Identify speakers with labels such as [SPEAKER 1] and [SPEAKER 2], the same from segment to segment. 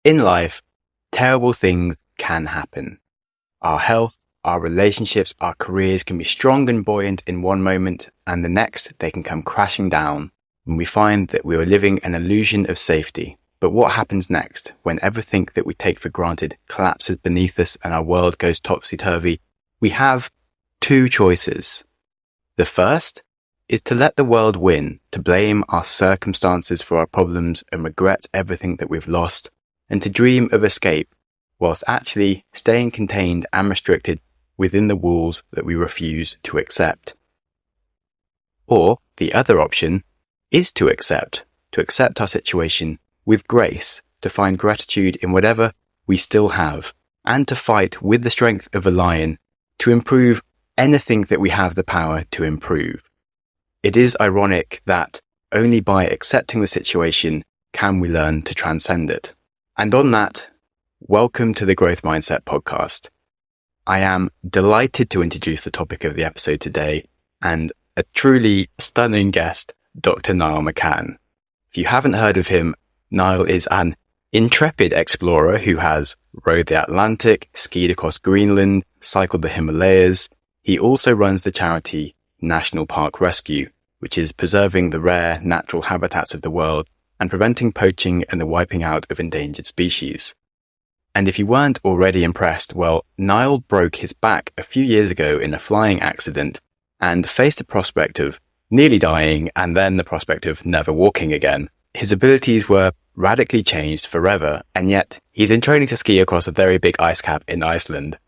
[SPEAKER 1] In life, terrible things can happen. Our health, our relationships, our careers can be strong and buoyant in one moment, and the next they can come crashing down when we find that we are living an illusion of safety. But what happens next when everything that we take for granted collapses beneath us and our world goes topsy-turvy? We have two choices. The first is to let the world win, to blame our circumstances for our problems and regret everything that we've lost, and to dream of escape, whilst actually staying contained and restricted within the walls that we refuse to accept. Or the other option is to accept our situation with grace, to find gratitude in whatever we still have, and to fight with the strength of a lion to improve anything that we have the power to improve. It is ironic that only by accepting the situation can we learn to transcend it. And on that, welcome to the Growth Mindset podcast. I am delighted to introduce the topic of the episode today and a truly stunning guest, Dr. Niall McCann. If you haven't heard of him, Niall is an intrepid explorer who has rowed the Atlantic, skied across Greenland, cycled the Himalayas. He also runs the charity National Park Rescue, which is preserving the rare natural habitats of the world and preventing poaching and the wiping out of endangered species. And if you weren't already impressed, well, Niall broke his back a few years ago in a flying accident and faced the prospect of nearly dying and then the prospect of never walking again. His abilities were radically changed forever, and yet he's in training to ski across a very big ice cap in Iceland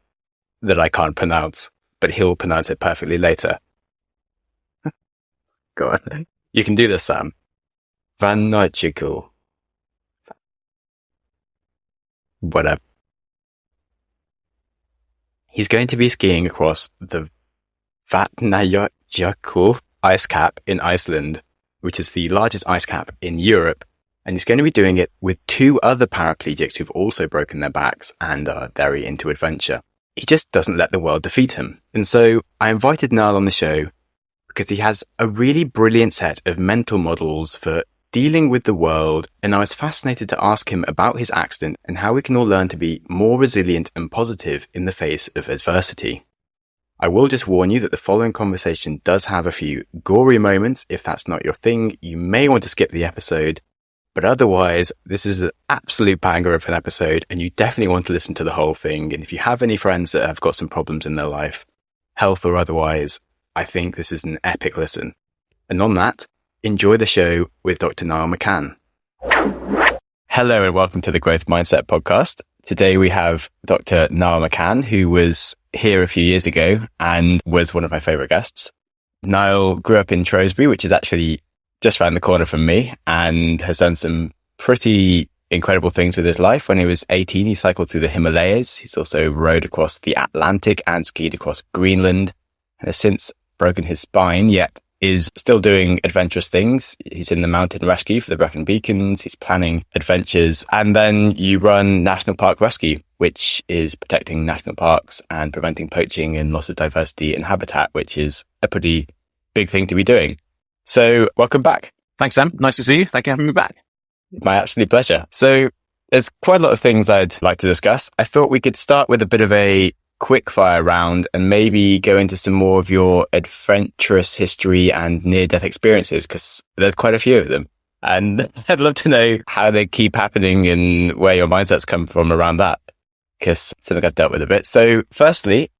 [SPEAKER 1] that I can't pronounce, but he'll pronounce it perfectly later. Go on. You can do this, Sam. Vatnajökull. Whatever. He's going to be skiing across the Vatnajökull ice cap in Iceland, which is the largest ice cap in Europe, and he's going to be doing it with two other paraplegics who've also broken their backs and are very into adventure. He just doesn't let the world defeat him. And so I invited Niall on the show because he has a really brilliant set of mental models for dealing with the world, and I was fascinated to ask him about his accident and how we can all learn to be more resilient and positive in the face of adversity. I will just warn you that the following conversation does have a few gory moments. If that's not your thing, you may want to skip the episode, but otherwise, this is an absolute banger of an episode, and you definitely want to listen to the whole thing. And if you have any friends that have got some problems in their life, health or otherwise, I think this is an epic listen. And on that, enjoy the show with Dr. Niall McCann. Hello and welcome to the Growth Mindset podcast. Today we have Dr. Niall McCann, who was here a few years ago and was one of my favourite guests. Niall grew up in Shrewsbury, which is actually just around the corner from me, and has done some pretty incredible things with his life. When he was 18, he cycled through the Himalayas. He's also rowed across the Atlantic and skied across Greenland, and has since broken his spine, yet is still doing adventurous things. He's in the mountain rescue for the Brecon Beacons. He's planning adventures. And then you run National Park Rescue, which is protecting national parks and preventing poaching and loss of diversity and habitat, which is a pretty big thing to be doing. So welcome back.
[SPEAKER 2] Thanks, Sam. Nice to see you. Thank you for having me back.
[SPEAKER 1] My absolute pleasure. So there's quite a lot of things I'd like to discuss. I thought we could start with a bit of a quickfire round and maybe go into some more of your adventurous history and near-death experiences, because there's quite a few of them. And I'd love to know how they keep happening and where your mindsets come from around that, because it's something I've dealt with a bit. So firstly,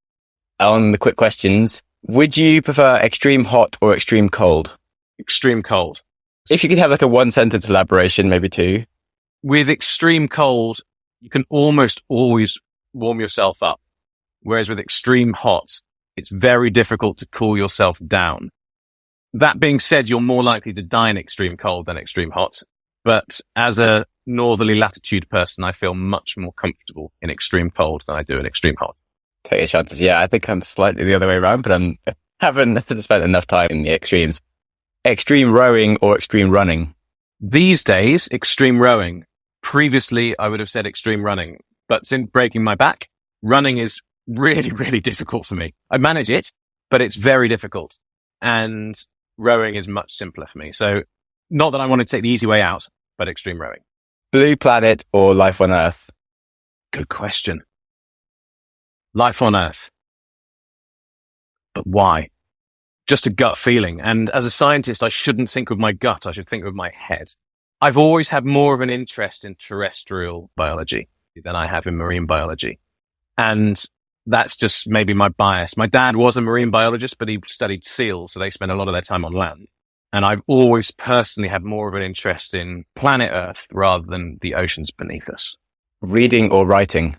[SPEAKER 1] on the quick questions, would you prefer extreme hot or extreme cold?
[SPEAKER 2] Extreme cold.
[SPEAKER 1] If you could have like a one-sentence elaboration, maybe two.
[SPEAKER 2] With extreme cold, you can almost always warm yourself up. Whereas with extreme hot, it's very difficult to cool yourself down. That being said, you're more likely to die in extreme cold than extreme hot. But as a northerly latitude person, I feel much more comfortable in extreme cold than I do in extreme hot.
[SPEAKER 1] Take your chances. Yeah, I think I'm slightly the other way around, but I haven't spent enough time in the extremes. Extreme rowing or extreme running?
[SPEAKER 2] These days, extreme rowing. Previously, I would have said extreme running. But since breaking my back, running is really, really difficult for me. I manage it, but it's very difficult. And rowing is much simpler for me. So not that I want to take the easy way out, but extreme rowing.
[SPEAKER 1] Blue planet or life on Earth?
[SPEAKER 2] Good question. Life on Earth. But why? Just a gut feeling. And as a scientist, I shouldn't think with my gut. I should think with my head. I've always had more of an interest in terrestrial biology than I have in marine biology. And that's just maybe my bias. My dad was a marine biologist, but he studied seals, so they spend a lot of their time on land. And I've always personally had more of an interest in planet Earth rather than the oceans beneath us.
[SPEAKER 1] Reading or writing?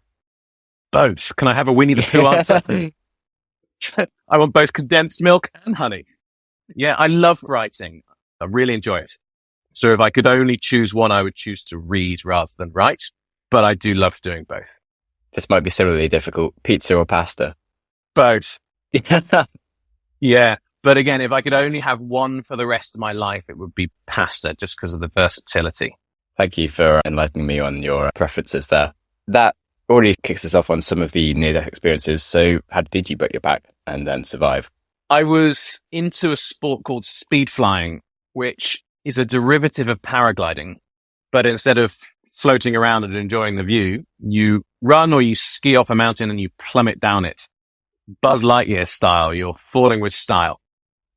[SPEAKER 2] Both. Can I have a Winnie the Pooh answer? I want both condensed milk and honey. Yeah, I love writing. I really enjoy it. So if I could only choose one, I would choose to read rather than write. But I do love doing both.
[SPEAKER 1] This might be similarly difficult. Pizza or pasta?
[SPEAKER 2] Both. Yeah. But again, if I could only have one for the rest of my life, it would be pasta just because of the versatility.
[SPEAKER 1] Thank you for enlightening me on your preferences there. That already kicks us off on some of the near-death experiences. So how did you break your back and then survive?
[SPEAKER 2] I was into a sport called speed flying, which is a derivative of paragliding. But instead of floating around and enjoying the view, you run or you ski off a mountain and you plummet down it. Buzz Lightyear style. You're falling with style.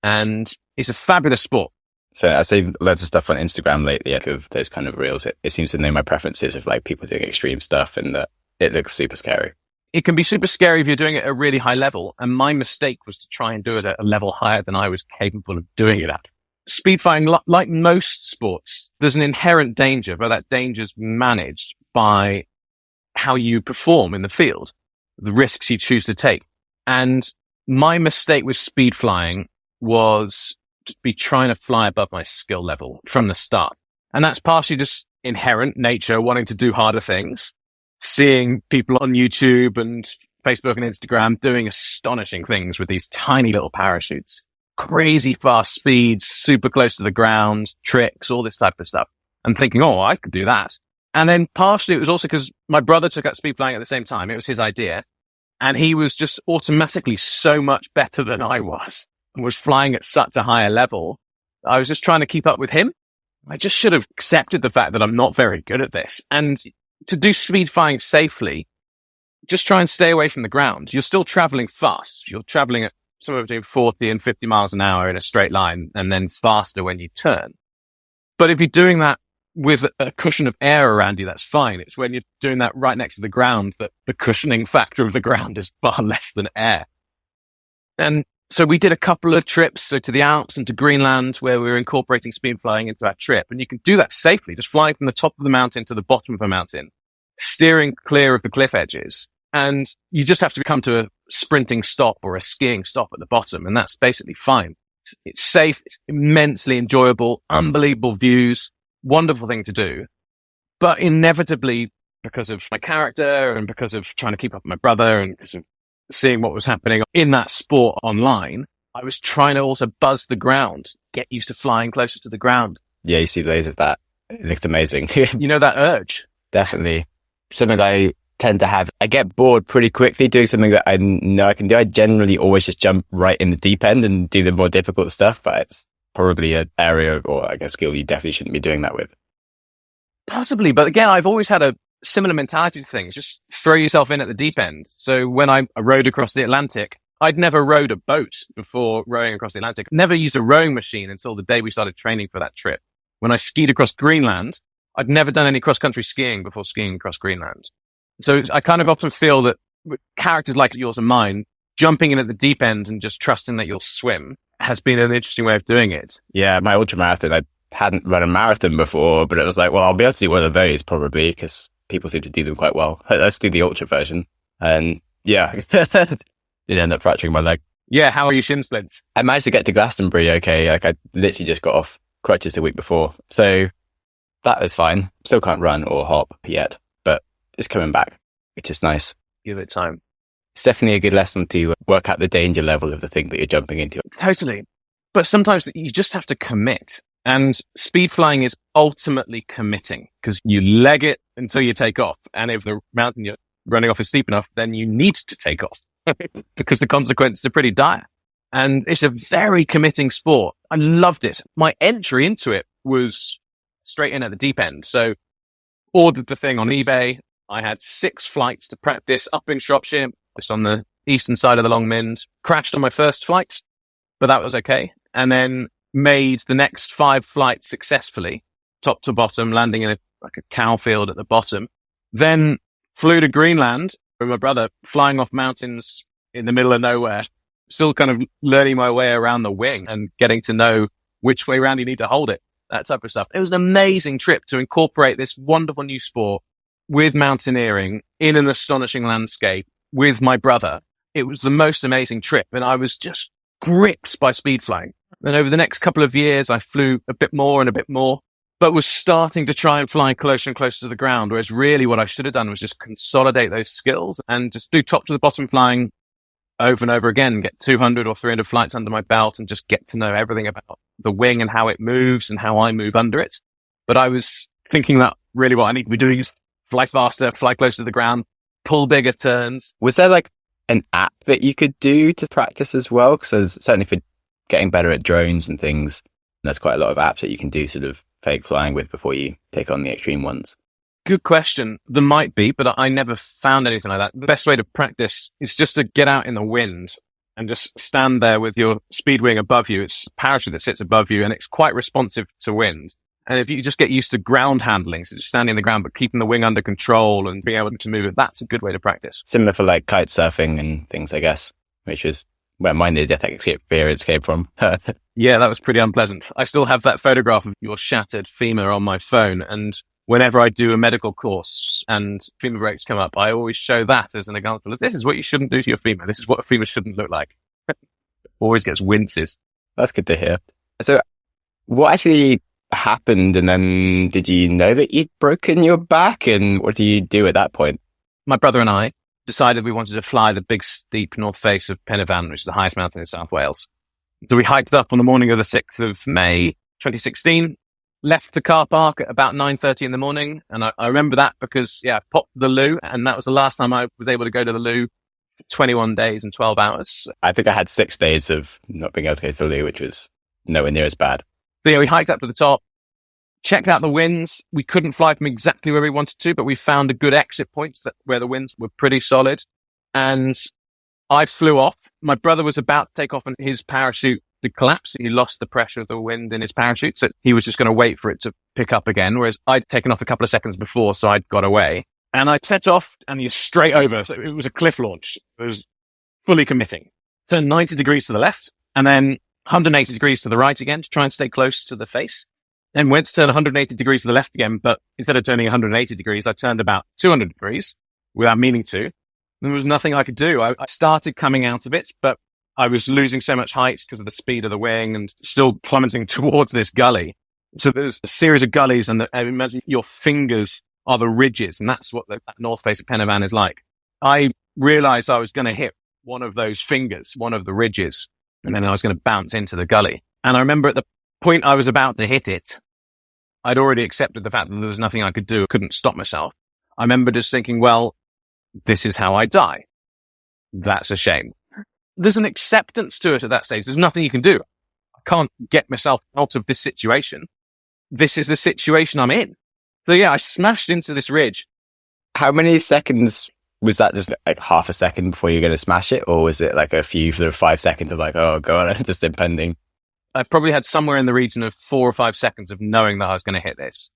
[SPEAKER 2] And it's a fabulous sport.
[SPEAKER 1] So I see loads of stuff on Instagram lately of those kind of reels. It seems to know my preferences of like people doing extreme stuff, and it looks super scary.
[SPEAKER 2] It can be super scary if you're doing it at a really high level. And my mistake was to try and do it at a level higher than I was capable of doing it at. Speed flying, like most sports, there's an inherent danger, but that danger is managed by how you perform in the field, the risks you choose to take. And my mistake with speed flying was to be trying to fly above my skill level from the start. And that's partially just inherent nature, wanting to do harder things, seeing people on YouTube and Facebook and Instagram doing astonishing things with these tiny little parachutes, crazy fast speeds, super close to the ground, tricks, all this type of stuff, and thinking, oh, I could do that. And then partially it was also because my brother took up speed flying at the same time. It was his idea. And he was just automatically so much better than I was and was flying at such a higher level. I was just trying to keep up with him. I just should have accepted the fact that I'm not very good at this. And to do speed flying safely, just try and stay away from the ground. You're still traveling fast. You're traveling at somewhere between 40 and 50 miles an hour in a straight line, and then faster when you turn. But if you're doing that with a cushion of air around you, that's fine. It's when you're doing that right next to the ground that the cushioning factor of the ground is far less than air. And so we did a couple of trips to the Alps and to Greenland where we were incorporating speed flying into our trip. And you can do that safely, just flying from the top of the mountain to the bottom of the mountain, steering clear of the cliff edges. And you just have to come to a sprinting stop or a skiing stop at the bottom. And that's basically fine. It's safe. It's immensely enjoyable, unbelievable views, wonderful thing to do. But inevitably, because of my character and because of trying to keep up with my brother and because of seeing what was happening in that sport online, I was trying to also buzz the ground, get used to flying closer to the ground.
[SPEAKER 1] Yeah, you see loads of that. It looks amazing.
[SPEAKER 2] You know that urge?
[SPEAKER 1] Definitely. Something I tend to have. I get bored pretty quickly doing something that I know I can do. I generally always just jump right in the deep end and do the more difficult stuff, but it's probably an area or like a skill you definitely shouldn't be doing that with.
[SPEAKER 2] Possibly. But again, I've always had a similar mentality to things. Just throw yourself in at the deep end. So when I rowed across the Atlantic, I'd never rowed a boat before rowing across the Atlantic. Never used a rowing machine until the day we started training for that trip. When I skied across Greenland, I'd never done any cross-country skiing before skiing across Greenland. So I kind of often feel that with characters like yours and mine, jumping in at the deep end and just trusting that you'll swim has been an interesting way of doing it.
[SPEAKER 1] Yeah, my ultramarathon, I hadn't run a marathon befut, but it was like, well, I'll be able to do one of those probably because people seem to do them quite well. Let's do the ultra version. And yeah, it ended up fracturing my leg.
[SPEAKER 2] Yeah, how are your shin splints?
[SPEAKER 1] I managed to get to Glastonbury okay. Like I literally just got off crutches the week before. So that was fine. Still can't run or hop yet, but it's coming back, which is nice.
[SPEAKER 2] Give it time.
[SPEAKER 1] It's definitely a good lesson to work out the danger level of the thing that you're jumping into.
[SPEAKER 2] Totally. But sometimes you just have to commit. And speed flying is ultimately committing because you leg it until you take off. And if the mountain you're running off is steep enough, then you need to take off because the consequences are pretty dire. And it's a very committing sport. I loved it. My entry into it was straight in at the deep end. So ordered the thing on eBay. I had 6 flights to practice up in Shropshire, just on the eastern side of the Long Mynd. Crashed on my first flight, but that was okay. And then made the next 5 flights successfully, top to bottom, landing in a cow field at the bottom. Then flew to Greenland with my brother, flying off mountains in the middle of nowhere, still kind of learning my way around the wing and getting to know which way around you need to hold it, that type of stuff. It was an amazing trip to incorporate this wonderful new sport with mountaineering in an astonishing landscape with my brother. It was the most amazing trip, and I was just gripped by speed flying. And over the next couple of years, I flew a bit more and a bit more, but was starting to try and fly closer and closer to the ground, whereas really what I should have done was just consolidate those skills and just do top to the bottom flying over and over again, get 200 or 300 flights under my belt and just get to know everything about the wing and how it moves and how I move under it. But I was thinking that really what I need to be doing is fly faster, fly closer to the ground, pull bigger turns.
[SPEAKER 1] Was there like an app that you could do to practice as well? Because certainly for getting better at drones and things, there's quite a lot of apps that you can do sort of fake flying with before you take on the extreme ones.
[SPEAKER 2] Good question. There might be, but I never found anything like that. The best way to practice is just to get out in the wind and just stand there with your speed wing above you. It's a parachute that sits above you and it's quite responsive to wind. And if you just get used to ground handling, so just standing on the ground, but keeping the wing under control and being able to move it, that's a good way to practice.
[SPEAKER 1] Similar for like kite surfing and things, I guess, which is where my near-death experience came from.
[SPEAKER 2] Yeah, that was pretty unpleasant. I still have that photograph of your shattered femur on my phone. And whenever I do a medical course and femur breaks come up, I always show that as an example of this is what you shouldn't do to your femur. This is what a femur shouldn't look like. Always gets winces.
[SPEAKER 1] That's good to hear. So what actually happened? And then did you know that you'd broken your back? And what do you do at that point?
[SPEAKER 2] My brother and I decided we wanted to fly the big steep north face of Penavon, which is the highest mountain in South Wales. So we hiked up on the morning of the 6th of May, 2016, left the car park at about 9:30 in the morning. And I remember that because, I popped the loo, and that was the last time I was able to go to the loo for 21 days and 12 hours.
[SPEAKER 1] I think I had 6 days of not being able to go to the loo, which was nowhere near as bad.
[SPEAKER 2] So we hiked up to the top, checked out the winds. We couldn't fly from exactly where we wanted to, but we found a good exit points where the winds were pretty solid. And I flew off. My brother was about to take off and his parachute did collapse. He lost the pressure of the wind in his parachute. So he was just going to wait for it to pick up again. Whereas I'd taken off a couple of seconds before, so I'd got away. And I set off and you're straight over. So it was a cliff launch. It was fully committing. Turned 90 degrees to the left and then 180 degrees to the right again to try and stay close to the face. Then went to turn 180 degrees to the left again, but instead of turning 180 degrees, I turned about 200 degrees without meaning to. There was nothing I could do. I started coming out of it, but I was losing so much height because of the speed of the wing and still plummeting towards this gully. So there's a series of gullies, and I imagine your fingers are the ridges, and that's what that north face of Penavon is like. I realized I was going to hit one of those fingers, one of the ridges, and then I was going to bounce into the gully. And I remember at the point I was about to hit it, I'd already accepted the fact that there was nothing I could do. Couldn't stop myself. I remember just thinking, well, this is how I die. That's a shame. There's an acceptance to it at that stage. There's nothing you can do. I can't get myself out of this situation. This is the situation I'm in. So I smashed into this ridge.
[SPEAKER 1] How many seconds was that? Just like half a second before you're going to smash it? Or was it like a few sort of 5 seconds of like, oh God, just impending?
[SPEAKER 2] I probably had somewhere in the region of 4 or 5 seconds of knowing that I was going to hit this.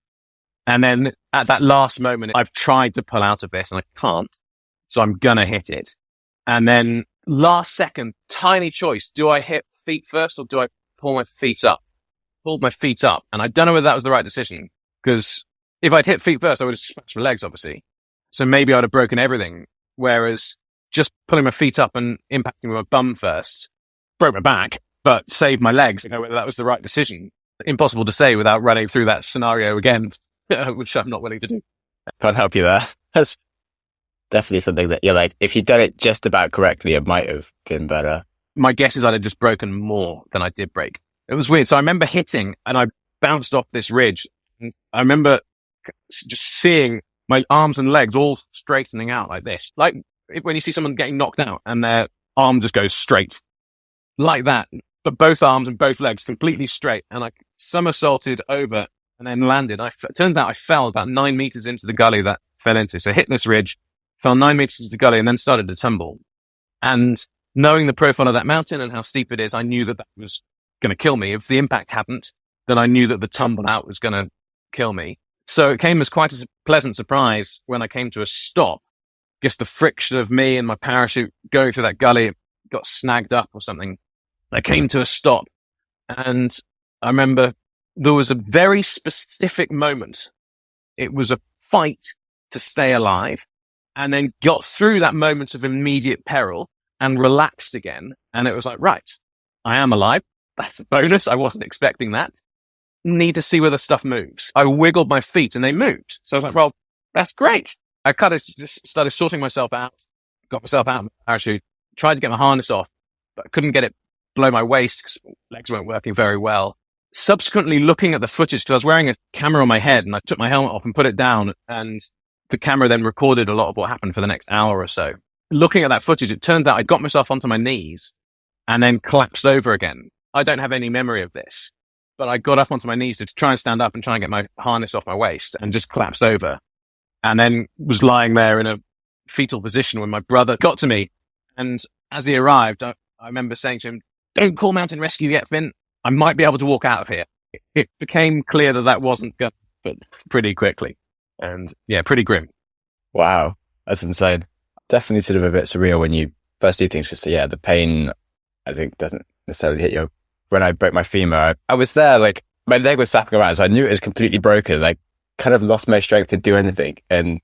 [SPEAKER 2] And then at that last moment, I've tried to pull out of this and I can't. So I'm going to hit it. And then last second, tiny choice. Do I hit feet first or do I pull my feet up? Pulled my feet up. And I don't know whether that was the right decision, because if I'd hit feet first, I would have smashed my legs, obviously. So maybe I'd have broken everything. Whereas just pulling my feet up and impacting with my bum first broke my back, but saved my legs. I don't know whether that was the right decision. Impossible to say without running through that scenario again, which I'm not willing to do.
[SPEAKER 1] Can't help you there. That's definitely something that you're like, if you'd done it just about correctly, it might have been better.
[SPEAKER 2] My guess is I'd have just broken more than I did break. It was weird. So I remember hitting and I bounced off this ridge. And I remember just seeing my arms and legs all straightening out like this. Like when you see someone getting knocked out and their arm just goes straight. Like that. But both arms and both legs completely straight. And I somersaulted over and then landed. It turned out I fell about 9 meters into the gully that fell into. So hit this ridge, fell 9 meters into the gully, and then started to tumble. And knowing the profile of that mountain and how steep it is, I knew that was going to kill me. If the impact hadn't, then I knew that the tumble out was going to kill me. So it came as quite a pleasant surprise when I came to a stop. Just the friction of me and my parachute going through that gully got snagged up or something. I came to a stop, and I remember there was a very specific moment. It was a fight to stay alive, and then got through that moment of immediate peril and relaxed again. And it was like, right, I am alive. That's a bonus. I wasn't expecting that. Need to see whether stuff moves. I wiggled my feet and they moved. So I was like, well, that's great. I kind of just started sorting myself out, got myself out of my parachute, tried to get my harness off, but I couldn't get it below my waist because my legs weren't working very well. Subsequently looking at the footage, because I was wearing a camera on my head, and I took my helmet off and put it down, and the camera then recorded a lot of what happened for the next hour or so. Looking at that footage, it turned out I got myself onto my knees and then collapsed over again. I don't have any memory of this, but I got up onto my knees to try and stand up and try and get my harness off my waist, and just collapsed over, and then was lying there in a fetal position when my brother got to me. And as he arrived, I remember saying to him, "Don't call mountain rescue yet, Finn. I might be able to walk out of here." It became clear that wasn't going to happen pretty quickly. And yeah, pretty grim.
[SPEAKER 1] Wow. That's insane. Definitely sort of a bit surreal when you first do things, because the pain, I think, doesn't necessarily hit you. When I broke my femur, I was there, like, my leg was flapping around, so I knew it was completely broken. Like, kind of lost my strength to do anything. And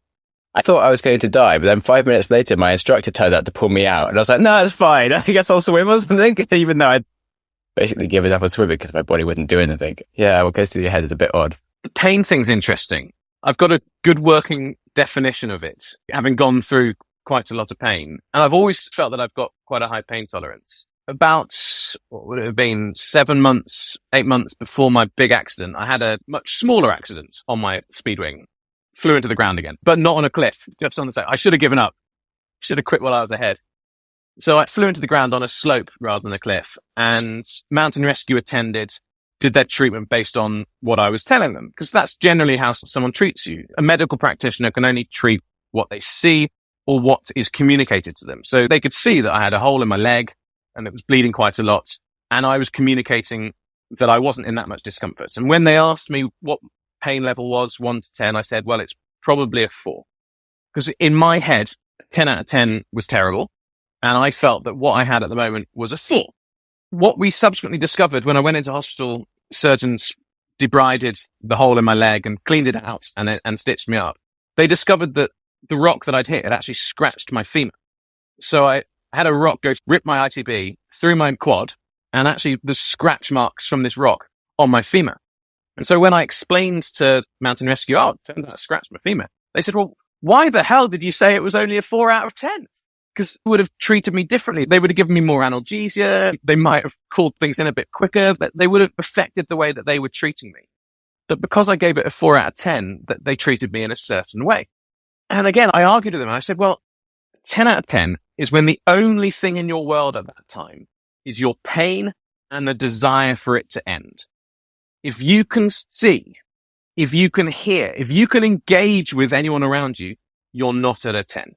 [SPEAKER 1] I thought I was going to die, but then 5 minutes later, my instructor turned out to pull me out. And I was like, no, it's fine. I guess I'll swim or something. Even though I'd basically given up on swimming because my body wouldn't do anything. Yeah, what goes through your head is a bit odd.
[SPEAKER 2] The pain thing's interesting. I've got a good working definition of it, having gone through quite a lot of pain. And I've always felt that I've got quite a high pain tolerance. About, what would it have been, 8 months before my big accident, I had a much smaller accident on my speedwing. Flew into the ground again, but not on a cliff, just on the side. I should have given up. Should have quit while I was ahead. So I flew into the ground on a slope rather than a cliff, and mountain rescue attended, did their treatment based on what I was telling them, because that's generally how someone treats you. A medical practitioner can only treat what they see or what is communicated to them. So they could see that I had a hole in my leg and it was bleeding quite a lot, and I was communicating that I wasn't in that much discomfort. And when they asked me what pain level was, 1 to 10, I said, well, it's probably a 4. Because in my head, 10 out of 10 was terrible. And I felt that what I had at the moment was a 4. What we subsequently discovered when I went into hospital, surgeons debrided the hole in my leg and cleaned it out and stitched me up. They discovered that the rock that I'd hit had actually scratched my femur. So I had a rock rip my ITB through my quad, and actually the scratch marks from this rock on my femur. And so when I explained to Mountain Rescue, it turned out I scratched my femur, they said, well, why the hell did you say it was only a 4 out of 10? Because they would have treated me differently. They would have given me more analgesia. They might have called things in a bit quicker, but they would have affected the way that they were treating me. But because I gave it a 4 out of 10, that they treated me in a certain way. And again, I argued with them. I said, well, 10 out of 10 is when the only thing in your world at that time is your pain and the desire for it to end. If you can see, if you can hear, if you can engage with anyone around you, you're not at a 10.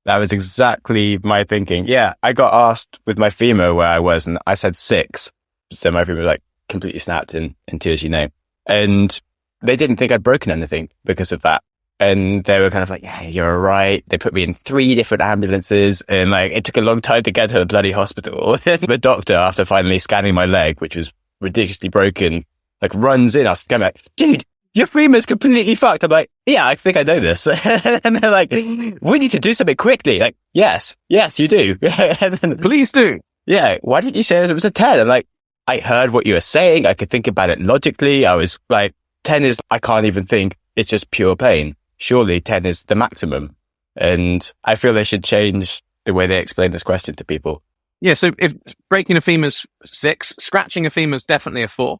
[SPEAKER 1] That was exactly my thinking. Yeah, I got asked with my femur where I was, and I said 6. So my femur was like completely snapped in two, as you know. And they didn't think I'd broken anything because of that. And they were kind of like, yeah, you're right. They put me in 3 different ambulances, and like it took a long time to get to the bloody hospital. The doctor, after finally scanning my leg, which was ridiculously broken, like runs in. I was kind of like, dude, your femur's completely fucked. I'm like, yeah, I think I know this. And they're like, we need to do something quickly. Like, yes, you do. And then,
[SPEAKER 2] please do.
[SPEAKER 1] Yeah. Why didn't you say it was a 10? I'm like, I heard what you were saying. I could think about it logically. I was like, 10 is, I can't even think. It's just pure pain. Surely 10 is the maximum. And I feel they should change the way they explain this question to people.
[SPEAKER 2] Yeah. So if breaking a femur's 6, scratching a femur's definitely a 4.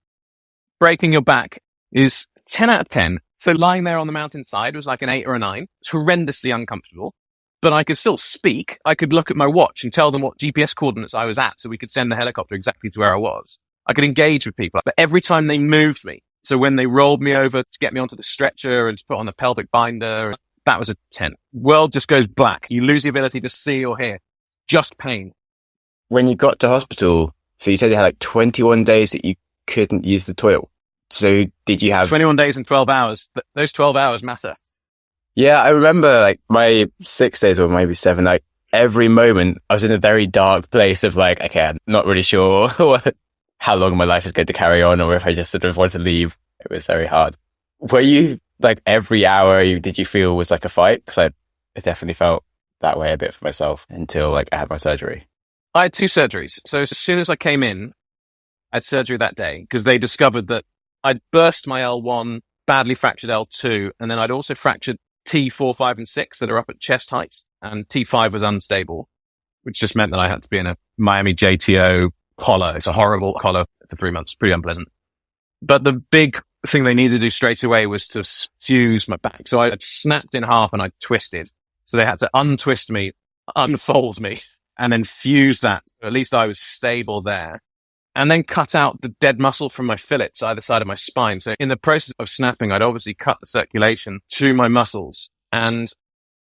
[SPEAKER 2] Breaking your back is 10 out of 10. So lying there on the mountainside was like an 8 or a 9. It's horrendously uncomfortable, but I could still speak. I could look at my watch and tell them what GPS coordinates I was at, so we could send the helicopter exactly to where I was. I could engage with people, but every time they moved me, So when they rolled me over to get me onto the stretcher and to put on the pelvic binder, that was a 10. World just goes black. You lose the ability to see or hear. Just pain.
[SPEAKER 1] When you got to hospital, so you said you had like 21 days that you couldn't use the toilet. So did you have
[SPEAKER 2] 21 days and 12 hours? Those 12 hours matter.
[SPEAKER 1] Yeah, I remember like my 6 days or maybe 7, like every moment I was in a very dark place of like, okay, I'm not really sure how long my life is going to carry on or if I just sort of want to leave. It was very hard. Were you like every hour did you feel was like a fight? Because I definitely felt that way a bit for myself until like I had my surgery.
[SPEAKER 2] I had 2 surgeries. So as soon as I came in, I had surgery that day because they discovered that I'd burst my L1, badly fractured L2, and then I'd also fractured T4, 5, and 6 that are up at chest height, and T5 was unstable, which just meant that I had to be in a Miami JTO collar. It's a horrible collar for 3 months, pretty unpleasant. But the big thing they needed to do straight away was to fuse my back. So I had snapped in half and I twisted. So they had to untwist me, unfold me, and then fuse that. At least I was stable there. And then cut out the dead muscle from my fillets either side of my spine. So in the process of snapping, I'd obviously cut the circulation to my muscles. And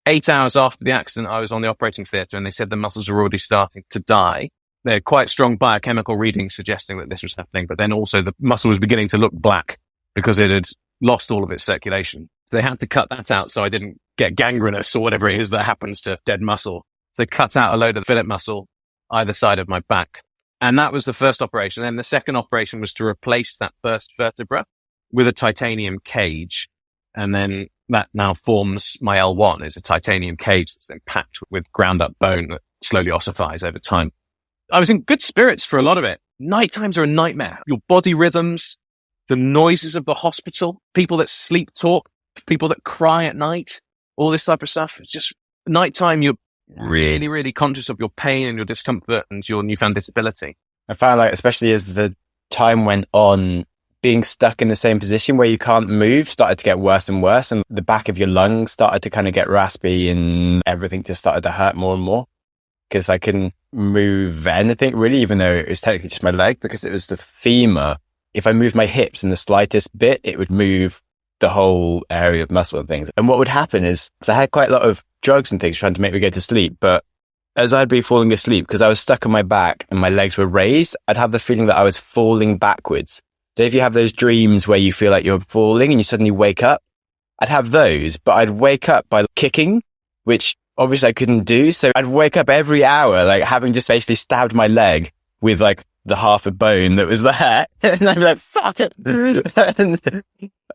[SPEAKER 2] 8 hours after the accident, I was on the operating theatre and they said the muscles were already starting to die. They had quite strong biochemical readings suggesting that this was happening. But then also the muscle was beginning to look black because it had lost all of its circulation. They had to cut that out so I didn't get gangrenous or whatever it is that happens to dead muscle. They cut out a load of fillet muscle either side of my back. And that was the first operation. Then the second operation was to replace that first vertebra with a titanium cage. And then that now forms my L1. It's a titanium cage that's then packed with ground up bone that slowly ossifies over time. I was in good spirits for a lot of it. Night times are a nightmare. Your body rhythms, the noises of the hospital, people that sleep talk, people that cry at night, all this type of stuff. It's just nighttime. You're really, really conscious of your pain and your discomfort and your newfound disability.
[SPEAKER 1] I found like, especially as the time went on, being stuck in the same position where you can't move started to get worse and worse. And the back of your lungs started to kind of get raspy and everything just started to hurt more and more because I couldn't move anything really, even though it was technically just my leg because it was the femur. If I moved my hips in the slightest bit, it would move the whole area of muscle and things. And what would happen is, because I had quite a lot of drugs and things trying to make me go to sleep, but as I'd be falling asleep, because I was stuck on my back and my legs were raised, I'd have the feeling that I was falling backwards. So if you have those dreams where you feel like you're falling and you suddenly wake up, I'd have those, but I'd wake up by kicking, which obviously I couldn't do. So I'd wake up every hour, like having just basically stabbed my leg with like the half a bone that was there. And I'd be like, fuck it.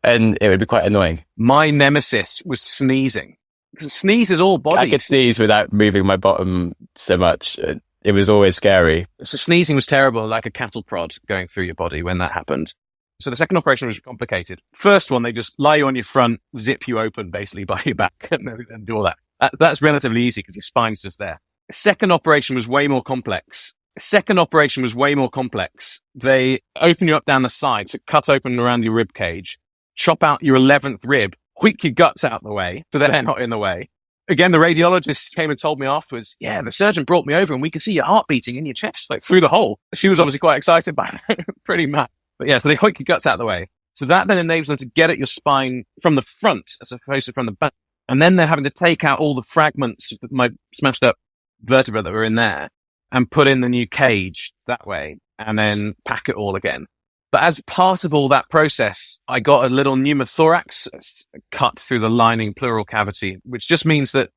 [SPEAKER 1] And it would be quite annoying.
[SPEAKER 2] My nemesis was sneezing. Sneeze is all body.
[SPEAKER 1] I could sneeze without moving my bottom so much. It was always scary.
[SPEAKER 2] So sneezing was terrible, like a cattle prod going through your body when that happened. So the second operation was complicated. First one, they just lie you on your front, zip you open basically by your back and do all that. That's relatively easy because your spine's just there. The second operation was way more complex. They open you up down the side to cut open around your rib cage, chop out your 11th rib, hoik your guts out the way so they're not in the way. Again, the radiologist came and told me afterwards, yeah, the surgeon brought me over and we could see your heart beating in your chest, like through the hole. She was obviously quite excited by that. Pretty mad. But yeah, so they hoik your guts out the way. So that then enables them to get at your spine from the front as opposed to from the back. And then they're having to take out all the fragments of my smashed up vertebra that were in there and put in the new cage that way and then pack it all again. But as part of all that process, I got a little pneumothorax cut through the lining pleural cavity, which just means that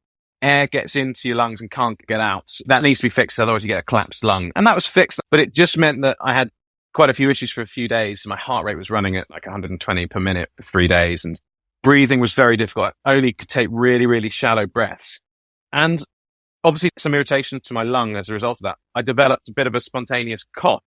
[SPEAKER 2] air gets into your lungs and can't get out. That needs to be fixed, otherwise you get a collapsed lung. And that was fixed, but it just meant that I had quite a few issues for a few days. My heart rate was running at like 120 per minute for 3 days, and breathing was very difficult. I only could take really, really shallow breaths. And obviously some irritation to my lung as a result of that. I developed a bit of a spontaneous cough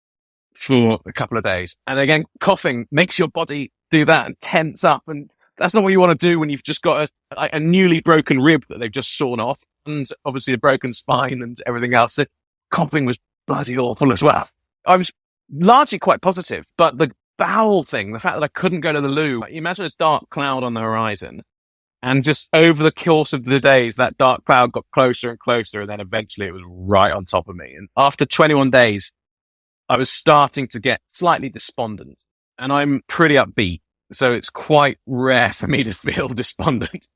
[SPEAKER 2] for a couple of days. And again, coughing makes your body do that and tense up. And that's not what you want to do when you've just got a newly broken rib that they've just sawn off and obviously a broken spine and everything else. So coughing was bloody awful as well. I was largely quite positive, but the bowel thing, the fact that I couldn't go to the loo, imagine this dark cloud on the horizon. And just over the course of the days, that dark cloud got closer and closer. And then eventually it was right on top of me. And after 21 days, I was starting to get slightly despondent, and I'm pretty upbeat. So it's quite rare for me to feel despondent.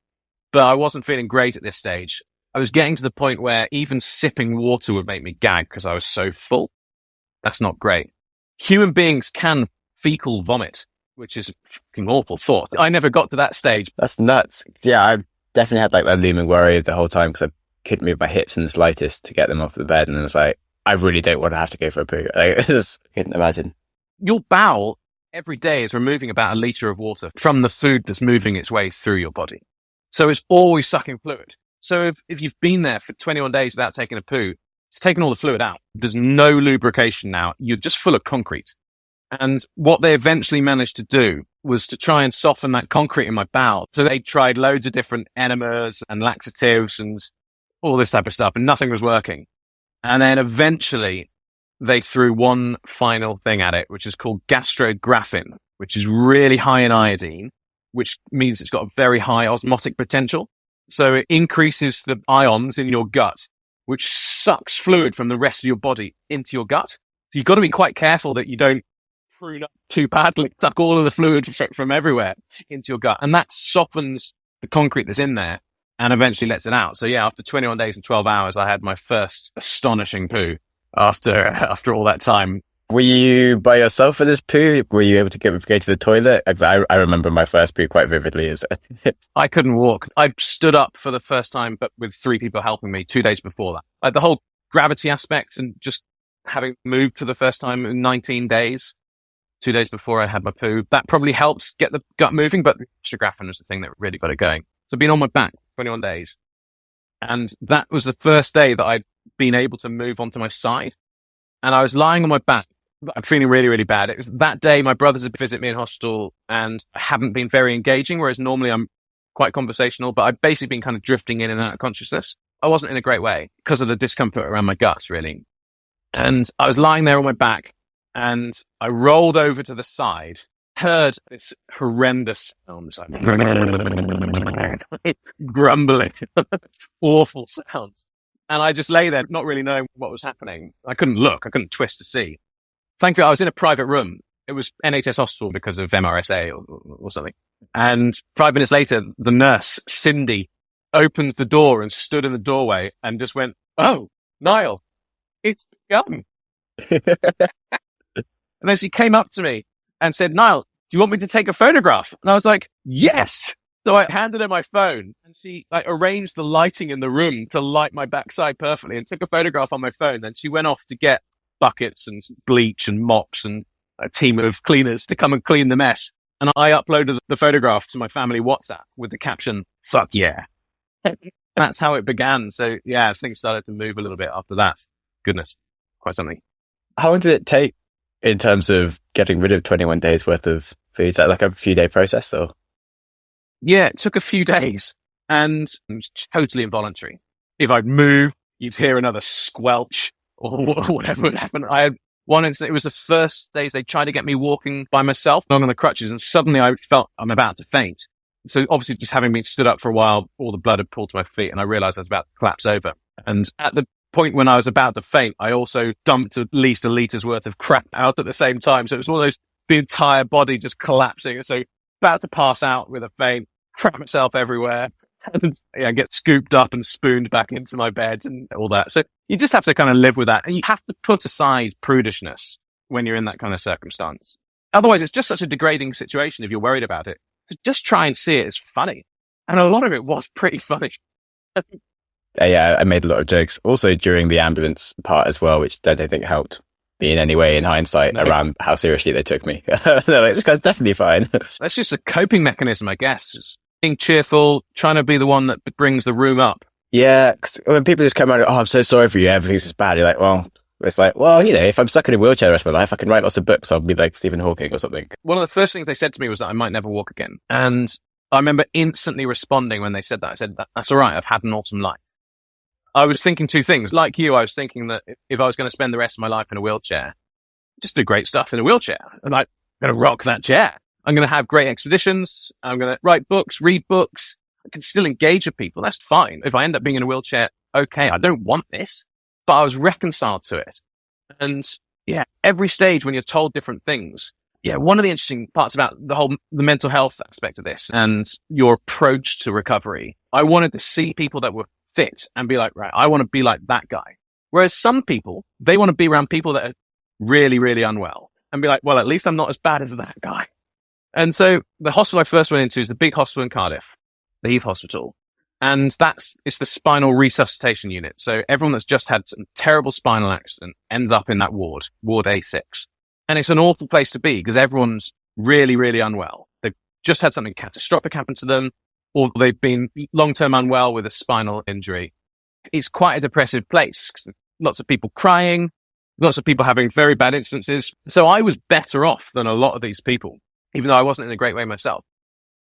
[SPEAKER 2] But I wasn't feeling great at this stage. I was getting to the point where even sipping water would make me gag because I was so full. That's not great. Human beings can fecal vomit, which is a fucking awful thought. I never got to that stage.
[SPEAKER 1] That's nuts. Yeah, I definitely had like that looming worry the whole time because I couldn't move my hips in the slightest to get them off the bed. And it was like, I really don't want to have to go for a poo. I couldn't imagine.
[SPEAKER 2] Your bowel every day is removing about 1 litre of water from the food that's moving its way through your body. So it's always sucking fluid. So if you've been there for 21 days without taking a poo, it's taken all the fluid out. There's no lubrication now. You're just full of concrete. And what they eventually managed to do was to try and soften that concrete in my bowel. So they tried loads of different enemas and laxatives and all this type of stuff, and nothing was working. And then eventually they threw one final thing at it, which is called gastrographin, which is really high in iodine, which means it's got a very high osmotic potential. So it increases the ions in your gut, which sucks fluid from the rest of your body into your gut. So you've got to be quite careful that you don't prune up too badly, suck all of the fluid from everywhere into your gut. And that softens the concrete that's in there and eventually lets it out. So yeah, after 21 days and 12 hours, I had my first astonishing poo after all that time.
[SPEAKER 1] Were you by yourself for this poo? Were you able to go to the toilet? I remember my first poo quite vividly.
[SPEAKER 2] I couldn't walk. I stood up for the first time, but with 3 people helping me 2 days before that. Like the whole gravity aspect and just having moved for the first time in 19 days, 2 days before I had my poo, that probably helped get the gut moving, but the gastrographin was the thing that really got it going. So I've been on my back 21 days. And that was the first day that I'd been able to move onto my side. And I was lying on my back. I'm feeling really, really bad. It was that day my brothers had visited me in hospital and I haven't been very engaging, whereas normally I'm quite conversational, but I've basically been kind of drifting in and out of consciousness. I wasn't in a great way because of the discomfort around my guts, really. And I was lying there on my back and I rolled over to the side, heard this horrendous sound, like grumbling, awful sounds. And I just lay there, not really knowing what was happening. I couldn't look. I couldn't twist to see. Thankfully, I was in a private room. It was NHS hospital because of MRSA or something. And 5 minutes later, the nurse, Cindy, opened the door and stood in the doorway and just went, "Oh, Niall, it's begun." And then she came up to me and said, "Niall, do you want me to take a photograph?" And I was like, "Yes." So I handed her my phone and she arranged the lighting in the room to light my backside perfectly and took a photograph on my phone. Then she went off to get buckets and bleach and mops and a team of cleaners to come and clean the mess. And I uploaded the photograph to my family WhatsApp with the caption, "Fuck yeah." That's how it began. So yeah, things started to move a little bit after that. Goodness, quite something.
[SPEAKER 1] How long did it take in terms of getting rid of 21 days worth of food? Is that like a few day process or?
[SPEAKER 2] Yeah, it took a few days and it was totally involuntary. If I'd move, you'd hear another squelch or whatever would happen. I had one incident, it was the first days they tried to get me walking by myself along on the crutches and suddenly I felt I'm about to faint. So obviously just having been stood up for a while, all the blood had pulled to my feet and I realized I was about to collapse over. And at the point when I was about to faint, I also dumped at least 1 litre's worth of crap out at the same time. So it was one of those, the entire body just collapsing. So about to pass out with a faint, crap myself everywhere, and yeah, get scooped up and spooned back into my bed and all that. So you just have to kind of live with that. And you have to put aside prudishness when you're in that kind of circumstance. Otherwise, it's just such a degrading situation if you're worried about it. So just try and see it as funny. And a lot of it was pretty funny.
[SPEAKER 1] Yeah, I made a lot of jokes. Also during the ambulance part as well, which I don't think helped me in any way in hindsight around how seriously they took me. They're like, this guy's definitely fine.
[SPEAKER 2] That's just a coping mechanism, I guess. Just being cheerful, trying to be the one that brings the room up.
[SPEAKER 1] Yeah, 'cause when people just come around, "Oh, I'm so sorry for you, everything's just bad." You're like, well, it's like, well, you know, if I'm stuck in a wheelchair the rest of my life, I can write lots of books. I'll be like Stephen Hawking or something.
[SPEAKER 2] One of the first things they said to me was that I might never walk again. And I remember instantly responding when they said that. I said, "That's all right. I've had an awesome life." I was thinking 2 things. Like you, I was thinking that if I was going to spend the rest of my life in a wheelchair, just do great stuff in a wheelchair. And I'm going to rock that chair. I'm going to have great expeditions. I'm going to write books, read books. I can still engage with people. That's fine. If I end up being in a wheelchair, okay, I don't want this, but I was reconciled to it. And yeah, every stage when you're told different things, Yeah, one of the interesting parts about the mental health aspect of this and your approach to recovery, I wanted to see people that were fit and be like, right, I want to be like that guy. Whereas some people, they want to be around people that are really, really unwell and be like, well, at least I'm not as bad as that guy. And so the hospital I first went into is the big hospital in Cardiff, the Heath Hospital. And it's the spinal resuscitation unit. So everyone that's just had some terrible spinal accident ends up in that ward A6. And it's an awful place to be because everyone's really, really unwell. They've just had something catastrophic happen to them, or they've been long-term unwell with a spinal injury. It's quite a depressive place because lots of people crying, lots of people having very bad instances. So I was better off than a lot of these people, even though I wasn't in a great way myself.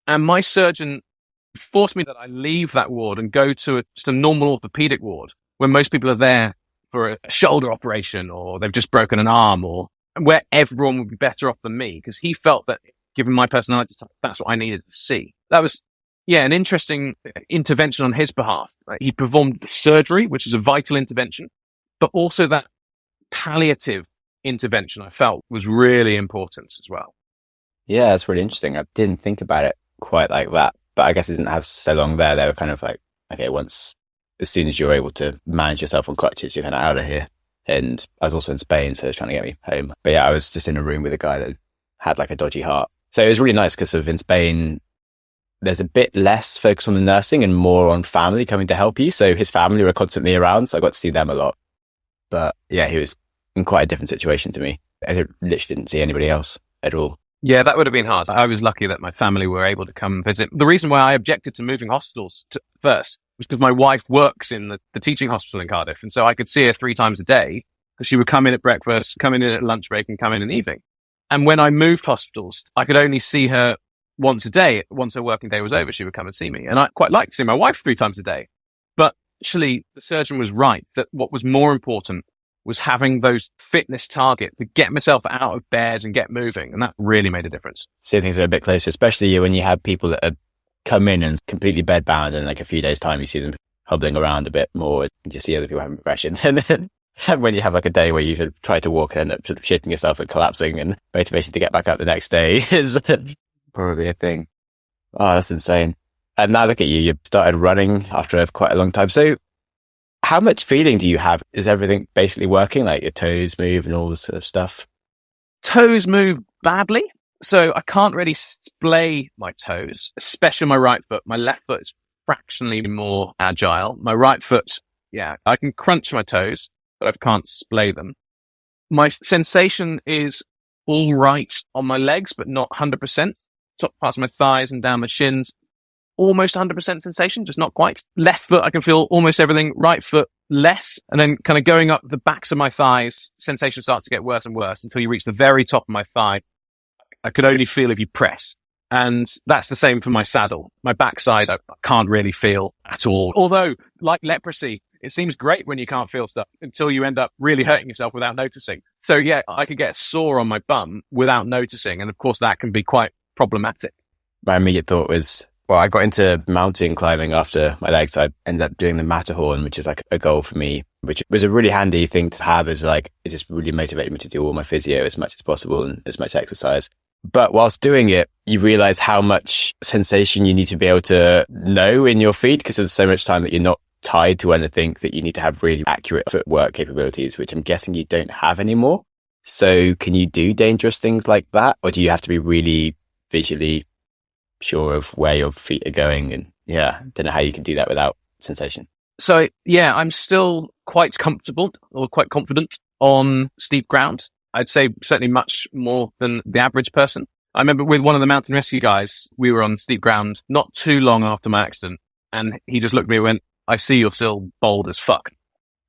[SPEAKER 2] And my surgeon forced me that I leave that ward and go to just a normal orthopedic ward where most people are there for a shoulder operation or they've just broken an arm, or where everyone would be better off than me, because he felt that given my personality type, that's what I needed to see. That was, an interesting intervention on his behalf. Right? He performed the surgery, which is a vital intervention, but also that palliative intervention I felt was really important as well.
[SPEAKER 1] Yeah, that's really interesting. I didn't think about it quite like that, but I guess I didn't have so long there. They were kind of like, okay, as soon as you're able to manage yourself on crutches, you're kind of out of here. And I was also in Spain, so it was trying to get me home. But yeah, I was just in a room with a guy that had like a dodgy heart. So it was really nice because in Spain, there's a bit less focus on the nursing and more on family coming to help you. So his family were constantly around, so I got to see them a lot. But yeah, he was in quite a different situation to me. I literally didn't see anybody else at all.
[SPEAKER 2] Yeah, that would have been hard. I was lucky that my family were able to come visit. The reason why I objected to moving hospitals first was because my wife works in the teaching hospital in Cardiff. And so I could see her 3 times a day because she would come in at breakfast, come in at lunch break, and come in the evening. And when I moved hospitals, I could only see her once a day. Once her working day was over, she would come and see me. And I quite liked seeing my wife 3 times a day. But actually, the surgeon was right that what was more important was having those fitness target to get myself out of bed and get moving. And that really made a difference.
[SPEAKER 1] See, things are a bit closer, especially when you have people that are come in and completely bedbound, and like a few days time you see them hobbling around a bit more and you see other people having progression. And then when you have like a day where you try to walk and end up sort of shitting yourself and collapsing, and motivation to get back up the next day is probably a thing. Oh, that's insane. And now look at you, you've started running after quite a long time. So how much feeling do you have? Is everything basically working? Like your toes move and all this sort of stuff?
[SPEAKER 2] Toes move badly. So I can't really splay my toes, especially my right foot. My left foot is fractionally more agile. My right foot, I can crunch my toes, but I can't splay them. My sensation is all right on my legs, but not 100%. Top parts of my thighs and down my shins, almost 100% sensation, just not quite. Left foot, I can feel almost everything. Right foot, less. And then kind of going up the backs of my thighs, sensation starts to get worse and worse until you reach the very top of my thigh. I could only feel if you press. And that's the same for my saddle. My backside, I can't really feel at all. Although, like leprosy, it seems great when you can't feel stuff until you end up really hurting yourself without noticing. So yeah, I could get sore on my bum without noticing. And of course, that can be quite problematic.
[SPEAKER 1] My immediate thought was, well, I got into mountain climbing after my legs. I ended up doing the Matterhorn, which is like a goal for me, which was a really handy thing to have as like, it just really motivated me to do all my physio as much as possible and as much exercise. But whilst doing it, you realize how much sensation you need to be able to know in your feet, because there's so much time that you're not tied to anything, that you need to have really accurate footwork capabilities, which I'm guessing you don't have anymore. So can you do dangerous things like that? Or do you have to be really visually sure of where your feet are going? And don't know how you can do that without sensation.
[SPEAKER 2] So I'm still quite comfortable or quite confident on steep ground. I'd say certainly much more than the average person. I remember with one of the mountain rescue guys, we were on steep ground not too long after my accident, and he just looked at me and went, "I see you're still bold as fuck."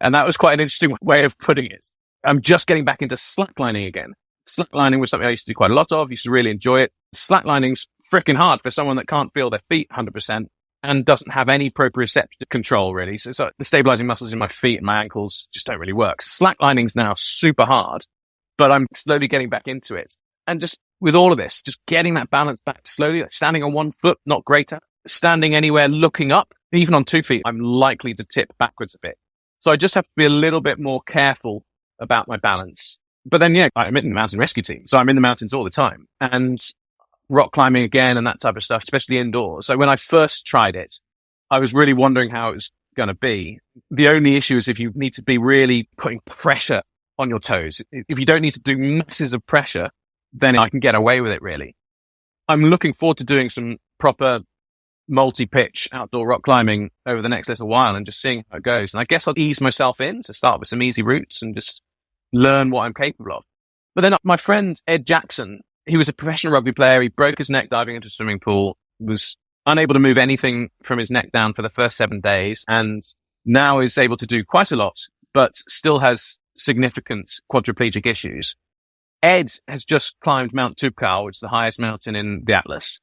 [SPEAKER 2] And that was quite an interesting way of putting it. I'm just getting back into slacklining again. Slacklining was something I used to do quite a lot of, used to really enjoy it. Slacklining's freaking hard for someone that can't feel their feet 100% and doesn't have any proprioceptive control really. So the stabilizing muscles in my feet and my ankles just don't really work. Slacklining's now super hard, but I'm slowly getting back into it. And just with all of this, just getting that balance back slowly, like standing on one foot, not great at. Standing anywhere looking up, even on 2 feet, I'm likely to tip backwards a bit. So I just have to be a little bit more careful about my balance. But then, yeah, I'm in the mountain rescue team. So I'm in the mountains all the time and rock climbing again and that type of stuff, especially indoors. So when I first tried it, I was really wondering how it was going to be. The only issue is if you need to be really putting pressure on your toes. If you don't need to do masses of pressure, then I can get away with it, really. I'm looking forward to doing some proper multi-pitch outdoor rock climbing over the next little while and just seeing how it goes. And I guess I'll ease myself in to start with some easy routes and just learn what I'm capable of. But then my friend Ed Jackson, he was a professional rugby player. He broke his neck diving into a swimming pool, was unable to move anything from his neck down for the first 7 days, and now is able to do quite a lot, but still has significant quadriplegic issues. Ed has just climbed Mount Toubkal, which is the highest mountain in the Atlas.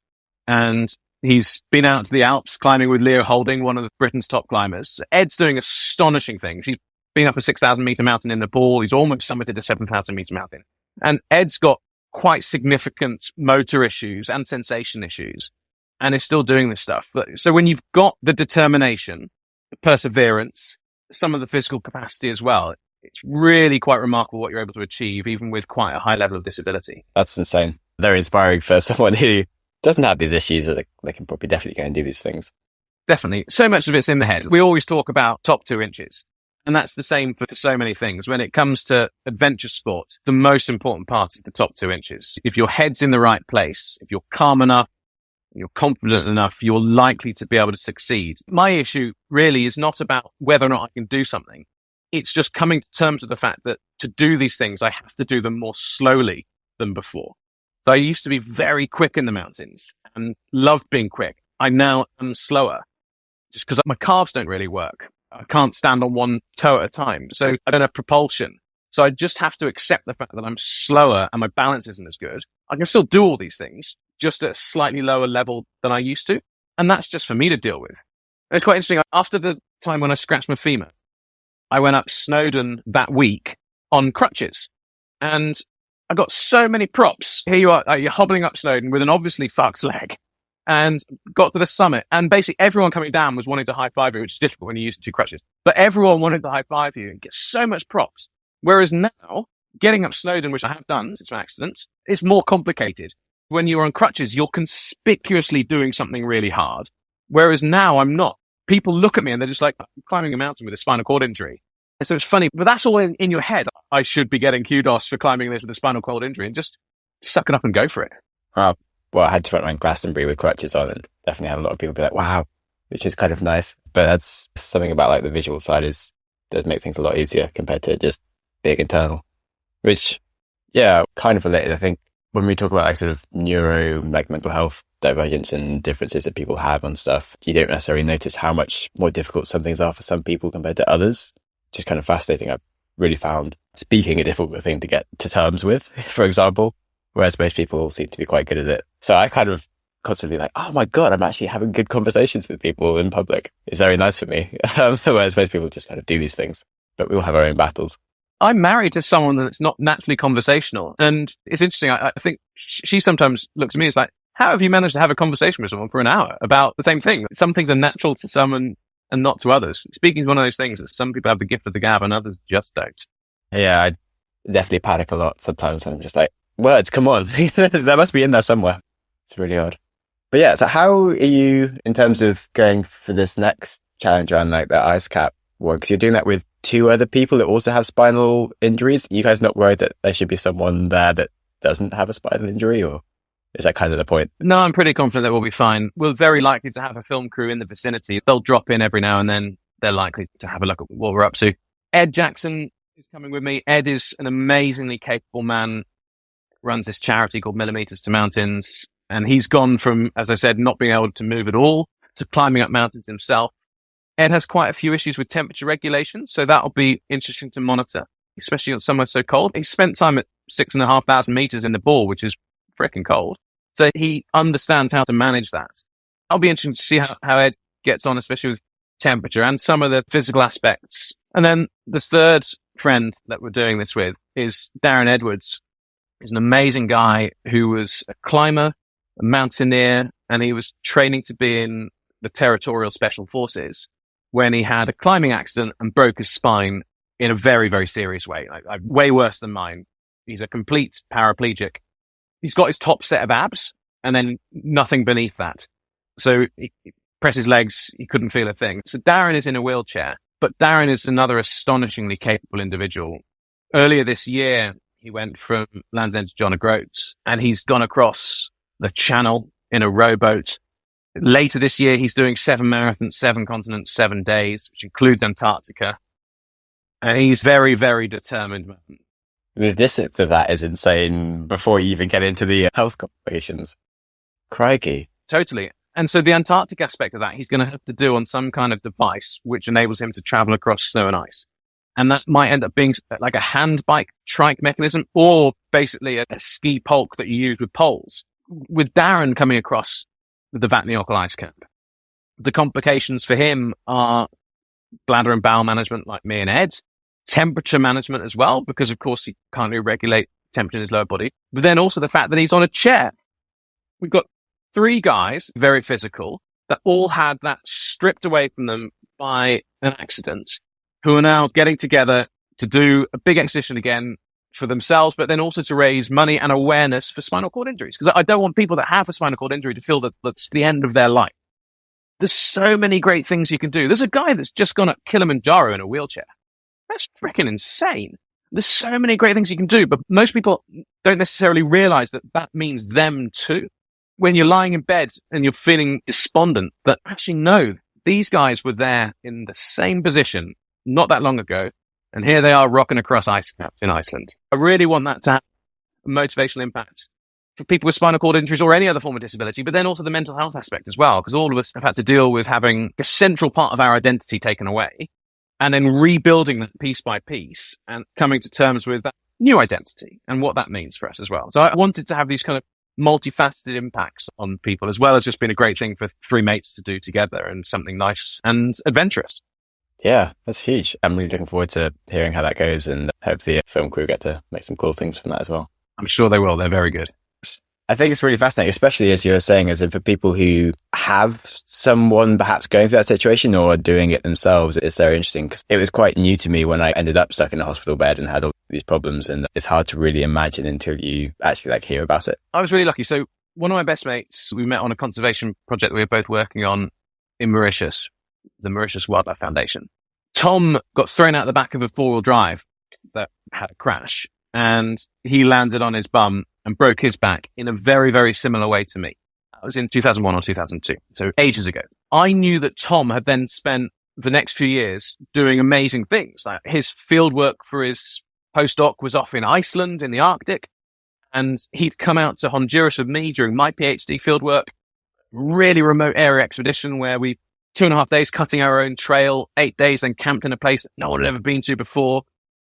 [SPEAKER 2] And he's been out to the Alps climbing with Leo Holding, one of Britain's top climbers. Ed's doing astonishing things. He's been up a 6,000 meter mountain in Nepal. He's almost summited a 7,000 meter mountain. And Ed's got quite significant motor issues and sensation issues and is still doing this stuff. So when you've got the determination, the perseverance, some of the physical capacity as well, it's really quite remarkable what you're able to achieve, even with quite a high level of disability.
[SPEAKER 1] That's insane. Very inspiring for someone who doesn't have these issues. That they can probably definitely go and do these things.
[SPEAKER 2] Definitely. So much of it's in the head. We always talk about top 2 inches. And that's the same for so many things. When it comes to adventure sport, the most important part is the top 2 inches. If your head's in the right place, if you're calm enough, you're confident enough, you're likely to be able to succeed. My issue really is not about whether or not I can do something. It's just coming to terms with the fact that to do these things, I have to do them more slowly than before. So I used to be very quick in the mountains and loved being quick. I now am slower just because my calves don't really work. I can't stand on one toe at a time. So I don't have propulsion. So I just have to accept the fact that I'm slower and my balance isn't as good. I can still do all these things, just at a slightly lower level than I used to. And that's just for me to deal with. And it's quite interesting. After the time when I scratched my femur, I went up Snowdon that week on crutches. And I got so many props. Here you are, you're hobbling up Snowdon with an obviously fucked leg. And got to the summit. And basically everyone coming down was wanting to high five you, which is difficult when you use 2 crutches. But everyone wanted to high five you and get so much props. Whereas now, getting up Snowdon, which I have done since my accident, is more complicated. When you're on crutches, you're conspicuously doing something really hard. Whereas now I'm not. People look at me and they're just like, I'm climbing a mountain with a spinal cord injury. And so it's funny, but that's all in your head. I should be getting kudos for climbing this with a spinal cord injury and just suck it up and go for it.
[SPEAKER 1] Well, I had to run around Glastonbury with crutches on and definitely had a lot of people be like, wow, which is kind of nice. But that's something about like the visual side does make things a lot easier compared to just being internal, which, yeah, kind of related. I think when we talk about like sort of like mental health divergence and differences that people have on stuff, you don't necessarily notice how much more difficult some things are for some people compared to others. It's just kind of fascinating. I've really found speaking a difficult thing to get to terms with, for example, whereas most people seem to be quite good at it. So I kind of constantly like, oh my God, I'm actually having good conversations with people in public. It's very nice for me. Whereas most people just kind of do these things, but we all have our own battles.
[SPEAKER 2] I'm married to someone that's not naturally conversational. And it's interesting. I think she sometimes looks at me as like, how have you managed to have a conversation with someone for an hour about the same thing? Some things are natural to some and not to others. Speaking is one of those things that some people have the gift of the gab and others just don't.
[SPEAKER 1] Yeah, I definitely panic a lot sometimes. And I'm just like, words, come on. That must be in there somewhere. It's really odd. But yeah, so how are you in terms of going for this next challenge around like the icecap one? Because you're doing that with 2 other people that also have spinal injuries. Are you guys not worried that there should be someone there that doesn't have a spinal injury, or is that kind of the point?
[SPEAKER 2] No, I'm pretty confident that we'll be fine. We're very likely to have a film crew in the vicinity. They'll drop in every now and then. They're likely to have a look at what we're up to. Ed Jackson is coming with me. Ed is an amazingly capable man, runs this charity called Millimeters to Mountains. And he's gone from, as I said, not being able to move at all to climbing up mountains himself. Ed has quite a few issues with temperature regulation, so that'll be interesting to monitor, especially on somewhere so cold. He spent time at 6,500 meters in the Bowel, which is freaking cold. So he understands how to manage that. I'll be interested to see how Ed gets on, especially with temperature and some of the physical aspects. And then the third friend that we're doing this with is Darren Edwards. He's an amazing guy who was a climber, a mountaineer, and he was training to be in the Territorial Special Forces when he had a climbing accident and broke his spine in a very, very serious way, like way worse than mine. He's a complete paraplegic. He's got his top set of abs and then nothing beneath that. So he pressed his legs, he couldn't feel a thing. So Darren is in a wheelchair, but Darren is another astonishingly capable individual. Earlier this year, he went from Land's End to John O'Groats, and he's gone across the Channel in a rowboat. Later this year, he's doing 7 marathons, 7 continents, 7 days, which includes Antarctica. And he's very, very determined.
[SPEAKER 1] The distance of that is insane before you even get into the health complications. Crikey.
[SPEAKER 2] Totally. And so the Antarctic aspect of that, he's going to have to do on some kind of device which enables him to travel across snow and ice. And that might end up being like a hand bike trike mechanism, or basically a ski polk that you use with poles. With Darren coming across the Vatnajökull icecap, the complications for him are bladder and bowel management like me and Ed, temperature management as well, because of course he can't really regulate temperature in his lower body, but then also the fact that he's on a chair. We've got 3 guys, very physical, that all had that stripped away from them by an accident, who are now getting together to do a big exhibition again for themselves, but then also to raise money and awareness for spinal cord injuries. Because I don't want people that have a spinal cord injury to feel that that's the end of their life. There's so many great things you can do. There's a guy that's just gone up Kilimanjaro in a wheelchair. That's freaking insane. There's so many great things you can do, but most people don't necessarily realize that that means them too. When you're lying in bed and you're feeling despondent, that actually no, these guys were there in the same position not that long ago, and here they are rocking across ice caps in Iceland. I really want that to have a motivational impact for people with spinal cord injuries or any other form of disability, but then also the mental health aspect as well, because all of us have had to deal with having a central part of our identity taken away and then rebuilding that piece by piece and coming to terms with that new identity and what that means for us as well. So I wanted to have these kind of multifaceted impacts on people, as well as just being a great thing for 3 mates to do together and something nice and adventurous.
[SPEAKER 1] Yeah, that's huge. I'm really looking forward to hearing how that goes, and hope the film crew get to make some cool things from that as well.
[SPEAKER 2] I'm sure they will. They're very good.
[SPEAKER 1] I think it's really fascinating, especially as you're saying, as in for people who have someone perhaps going through that situation or doing it themselves. It's very interesting because it was quite new to me when I ended up stuck in a hospital bed and had all these problems, and it's hard to really imagine until you actually hear about it.
[SPEAKER 2] I was really lucky. So one of my best mates, we met on a conservation project that we were both working on in Mauritius, the Mauritius Wildlife Foundation. Tom got thrown out the back of a 4-wheel drive that had a crash, and he landed on his bum and broke his back in a very, very similar way to me. That was in 2001 or 2002, so ages ago. I knew that Tom had then spent the next few years doing amazing things. Like his field work for his postdoc was off in Iceland in the Arctic, and he'd come out to Honduras with me during my PhD field work, really remote area expedition where we 2.5 days cutting our own trail, 8 days then camped in a place that no one had ever been to before,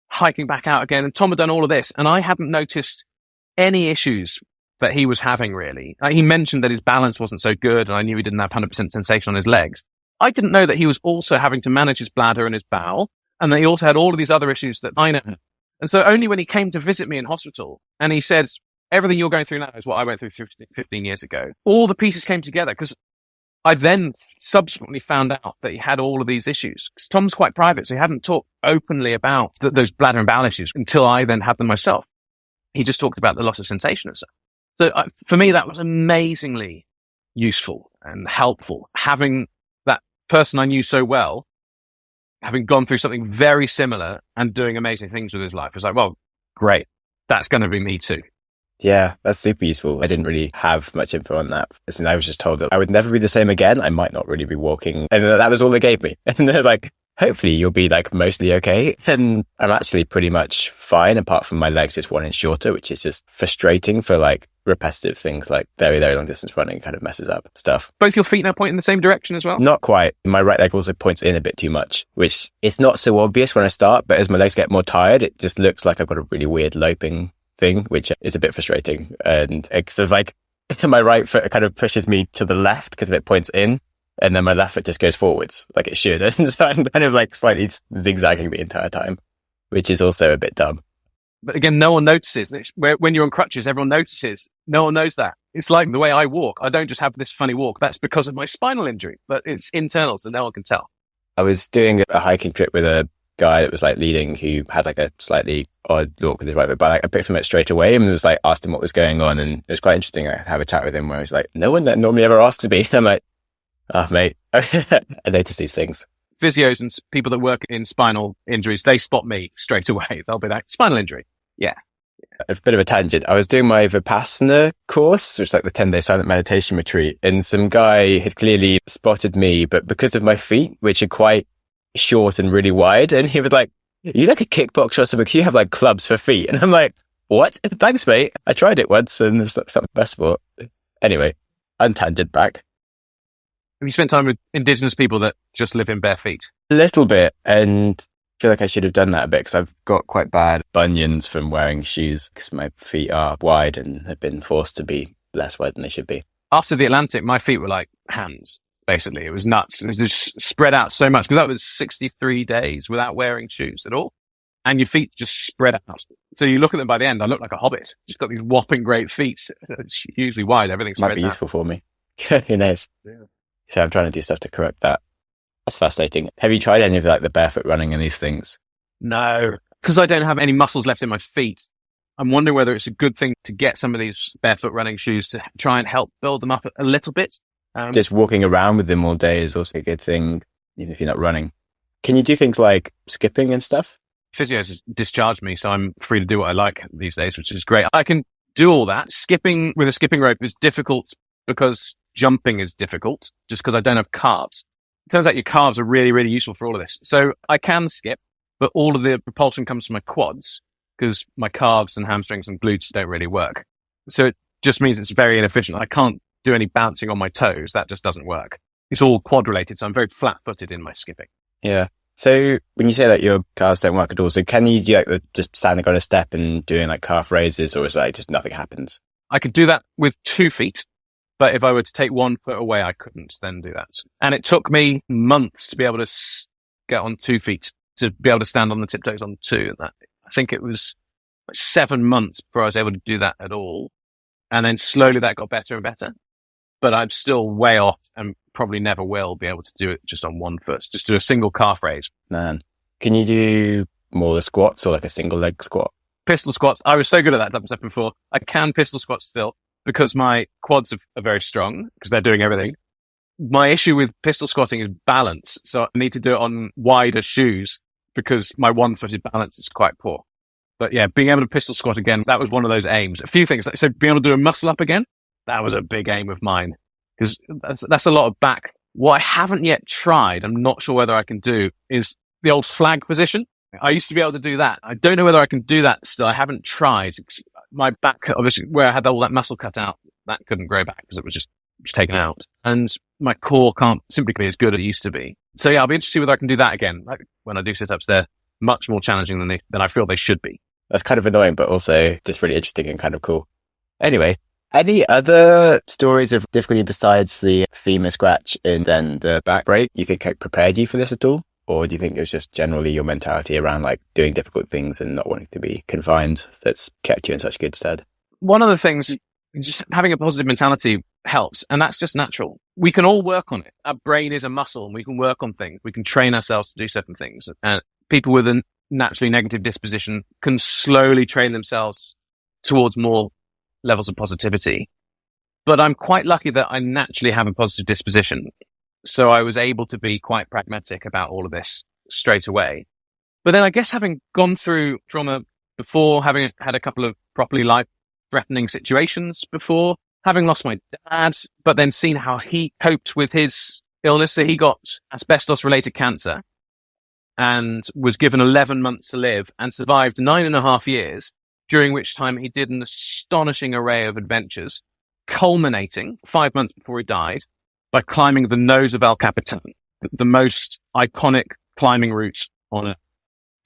[SPEAKER 2] hiking back out again. And Tom had done all of this, and I hadn't noticed any issues that he was having really. He mentioned that his balance wasn't so good, and I knew he didn't have 100% sensation on his legs. I didn't know that he was also having to manage his bladder and his bowel, and that he also had all of these other issues that I know. And so only when he came to visit me in hospital and he said, everything you're going through now is what I went through 15 years ago, all the pieces came together, because I then subsequently found out that he had all of these issues. Because Tom's quite private, so he hadn't talked openly about those bladder and bowel issues until I then had them myself. He just talked about the loss of sensation and stuff. So for me, that was amazingly useful and helpful. Having that person I knew so well, having gone through something very similar and doing amazing things with his life, was like, well, great. That's going to be me too.
[SPEAKER 1] Yeah, that's super useful. I didn't really have much info on that. And I was just told that I would never be the same again. I might not really be walking. And that was all they gave me. And they're like, hopefully you'll be mostly okay. Then I'm actually pretty much fine, apart from my legs just 1 inch shorter, which is just frustrating for repetitive things like very, very long distance running. Kind of messes up stuff.
[SPEAKER 2] Both your feet now point in the same direction as well?
[SPEAKER 1] Not quite. My right leg also points in a bit too much, which is not so obvious when I start, but as my legs get more tired, it just looks like I've got a really weird loping thing, which is a bit frustrating. And it's sort of my right foot kind of pushes me to the left because it points in, and then my left foot just goes forwards like it should. And so I'm kind of slightly zigzagging the entire time, which is also a bit dumb.
[SPEAKER 2] But again, no one notices. When you're on crutches, everyone notices. No one knows that. It's like the way I walk. I don't just have this funny walk. That's because of my spinal injury, but it's internal, so no one can tell.
[SPEAKER 1] I was doing a hiking trip with a guy that was like leading who had like a slightly odd look with his right foot, but like I picked him up straight away and was like asked him what was going on, and it was quite interesting. I have a chat with him where he's like, no one that normally ever asks me. I'm like, oh mate, I notice these things.
[SPEAKER 2] Physios and people that work in spinal injuries, they spot me straight away. They'll be like, spinal injury. Yeah.
[SPEAKER 1] A bit of a tangent. I was doing my Vipassana course, which is like the 10-day silent meditation retreat, and some guy had clearly spotted me, but because of my feet, which are quite short and really wide, and he was like, are you like a kickboxer or something? You have like clubs for feet. And I'm like, what? Thanks, mate. I tried it once and it's not the best sport. Anyway, untangent back.
[SPEAKER 2] Have you spent time with indigenous people that just live in bare feet?
[SPEAKER 1] A little bit, and I feel like I should have done that a bit because I've got quite bad bunions from wearing shoes because my feet are wide and have been forced to be less wide than they should be.
[SPEAKER 2] After the Atlantic, my feet were like hands. Basically, it was nuts. It was just spread out so much because that was 63 days without wearing shoes at all. And your feet just spread out. So you look at them by the end, I look like a hobbit. Just got these whopping great feet. It's hugely wide. Everything's spread out.
[SPEAKER 1] Might be useful for me. Who knows? Yeah. So I'm trying to do stuff to correct that. That's fascinating. Have you tried any of like the barefoot running and these things?
[SPEAKER 2] No, because I don't have any muscles left in my feet. I'm wondering whether it's a good thing to get some of these barefoot running shoes to try and help build them up a little bit.
[SPEAKER 1] Just walking around with them all day is also a good thing, even if you're not running. Can you do things like skipping and stuff?
[SPEAKER 2] Physio has discharged me, so I'm free to do what I like these days, which is great. I can do all that. Skipping with a skipping rope is difficult because jumping is difficult, just because I don't have calves. It turns out your calves are really, really useful for all of this. So I can skip, but all of the propulsion comes from my quads because my calves and hamstrings and glutes don't really work. So it just means it's very inefficient. I can't do any bouncing on my toes. That just doesn't work. It's all quad related, so I'm very flat-footed in my skipping.
[SPEAKER 1] Yeah. So when you say that your calves don't work at all, so can you do like just standing on a step and doing like calf raises, or is it like just nothing happens?
[SPEAKER 2] I could do that with 2 feet, but if I were to take 1 foot away, I couldn't then do that. And it took me months to be able to get on 2 feet, to be able to stand on the tiptoes on 2. And that, I think it was like 7 months before I was able to do that at all. And then slowly that got better and better. But I'm still way off and probably never will be able to do it just on 1 foot. Just do a single calf raise.
[SPEAKER 1] Man, can you do more the squats or like a single leg squat?
[SPEAKER 2] Pistol squats. I was so good at that type of stuff before. I can pistol squats still because my quads are very strong because they're doing everything. My issue with pistol squatting is balance. So I need to do it on wider shoes because my one-footed balance is quite poor. But yeah, being able to pistol squat again, that was one of those aims. A few things. So being able to do a muscle up again, that was a big aim of mine because that's a lot of back. What I haven't yet tried, I'm not sure whether I can do, is the old flag position. I used to be able to do that. I don't know whether I can do that still. I haven't tried. My back, obviously, where I had all that muscle cut out, that couldn't grow back because it was just taken out. And my core can't simply be as good as it used to be. So yeah, I'll be interested to see whether I can do that again. Like when I do sit-ups, they're much more challenging than I feel they should be.
[SPEAKER 1] That's kind of annoying, but also just really interesting and kind of cool. Anyway, any other stories of difficulty besides the femur scratch and then the back break you think prepared you for this at all? Or do you think it was just generally your mentality around like doing difficult things and not wanting to be confined that's kept you in such good stead?
[SPEAKER 2] One of the things, just having a positive mentality helps, and that's just natural. We can all work on it. Our brain is a muscle and we can work on things. We can train ourselves to do certain things. And people with a naturally negative disposition can slowly train themselves towards more levels of positivity. But I'm quite lucky that I naturally have a positive disposition. So I was able to be quite pragmatic about all of this straight away. But then I guess having gone through trauma before, having had a couple of properly life-threatening situations before, having lost my dad, but then seen how he coped with his illness. So he got asbestos-related cancer and was given 11 months to live and survived 9.5 years, during which time he did an astonishing array of adventures, culminating 5 months before he died by climbing the nose of El Capitan, the most iconic climbing route on Earth.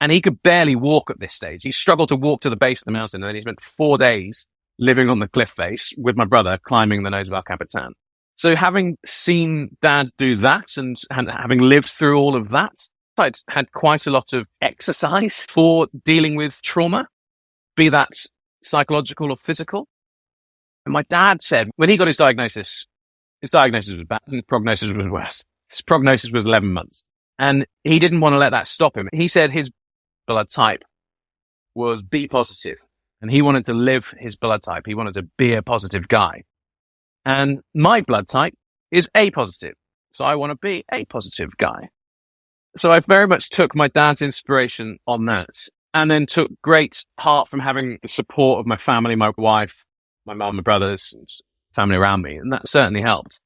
[SPEAKER 2] And he could barely walk at this stage. He struggled to walk to the base of the mountain, and then he spent 4 days living on the cliff face with my brother climbing the nose of El Capitan. So having seen Dad do that and having lived through all of that, I'd had quite a lot of exercise for dealing with trauma, be that psychological or physical. And my dad said when he got his diagnosis was bad and his prognosis was worse. His prognosis was 11 months. And he didn't want to let that stop him. He said his blood type was B positive, and he wanted to live his blood type. He wanted to be a positive guy. And my blood type is A positive. So I want to be a positive guy. So I very much took my dad's inspiration on that, and then took great heart from having the support of my family, my wife, my mum, my brothers, and family around me. And that certainly helped.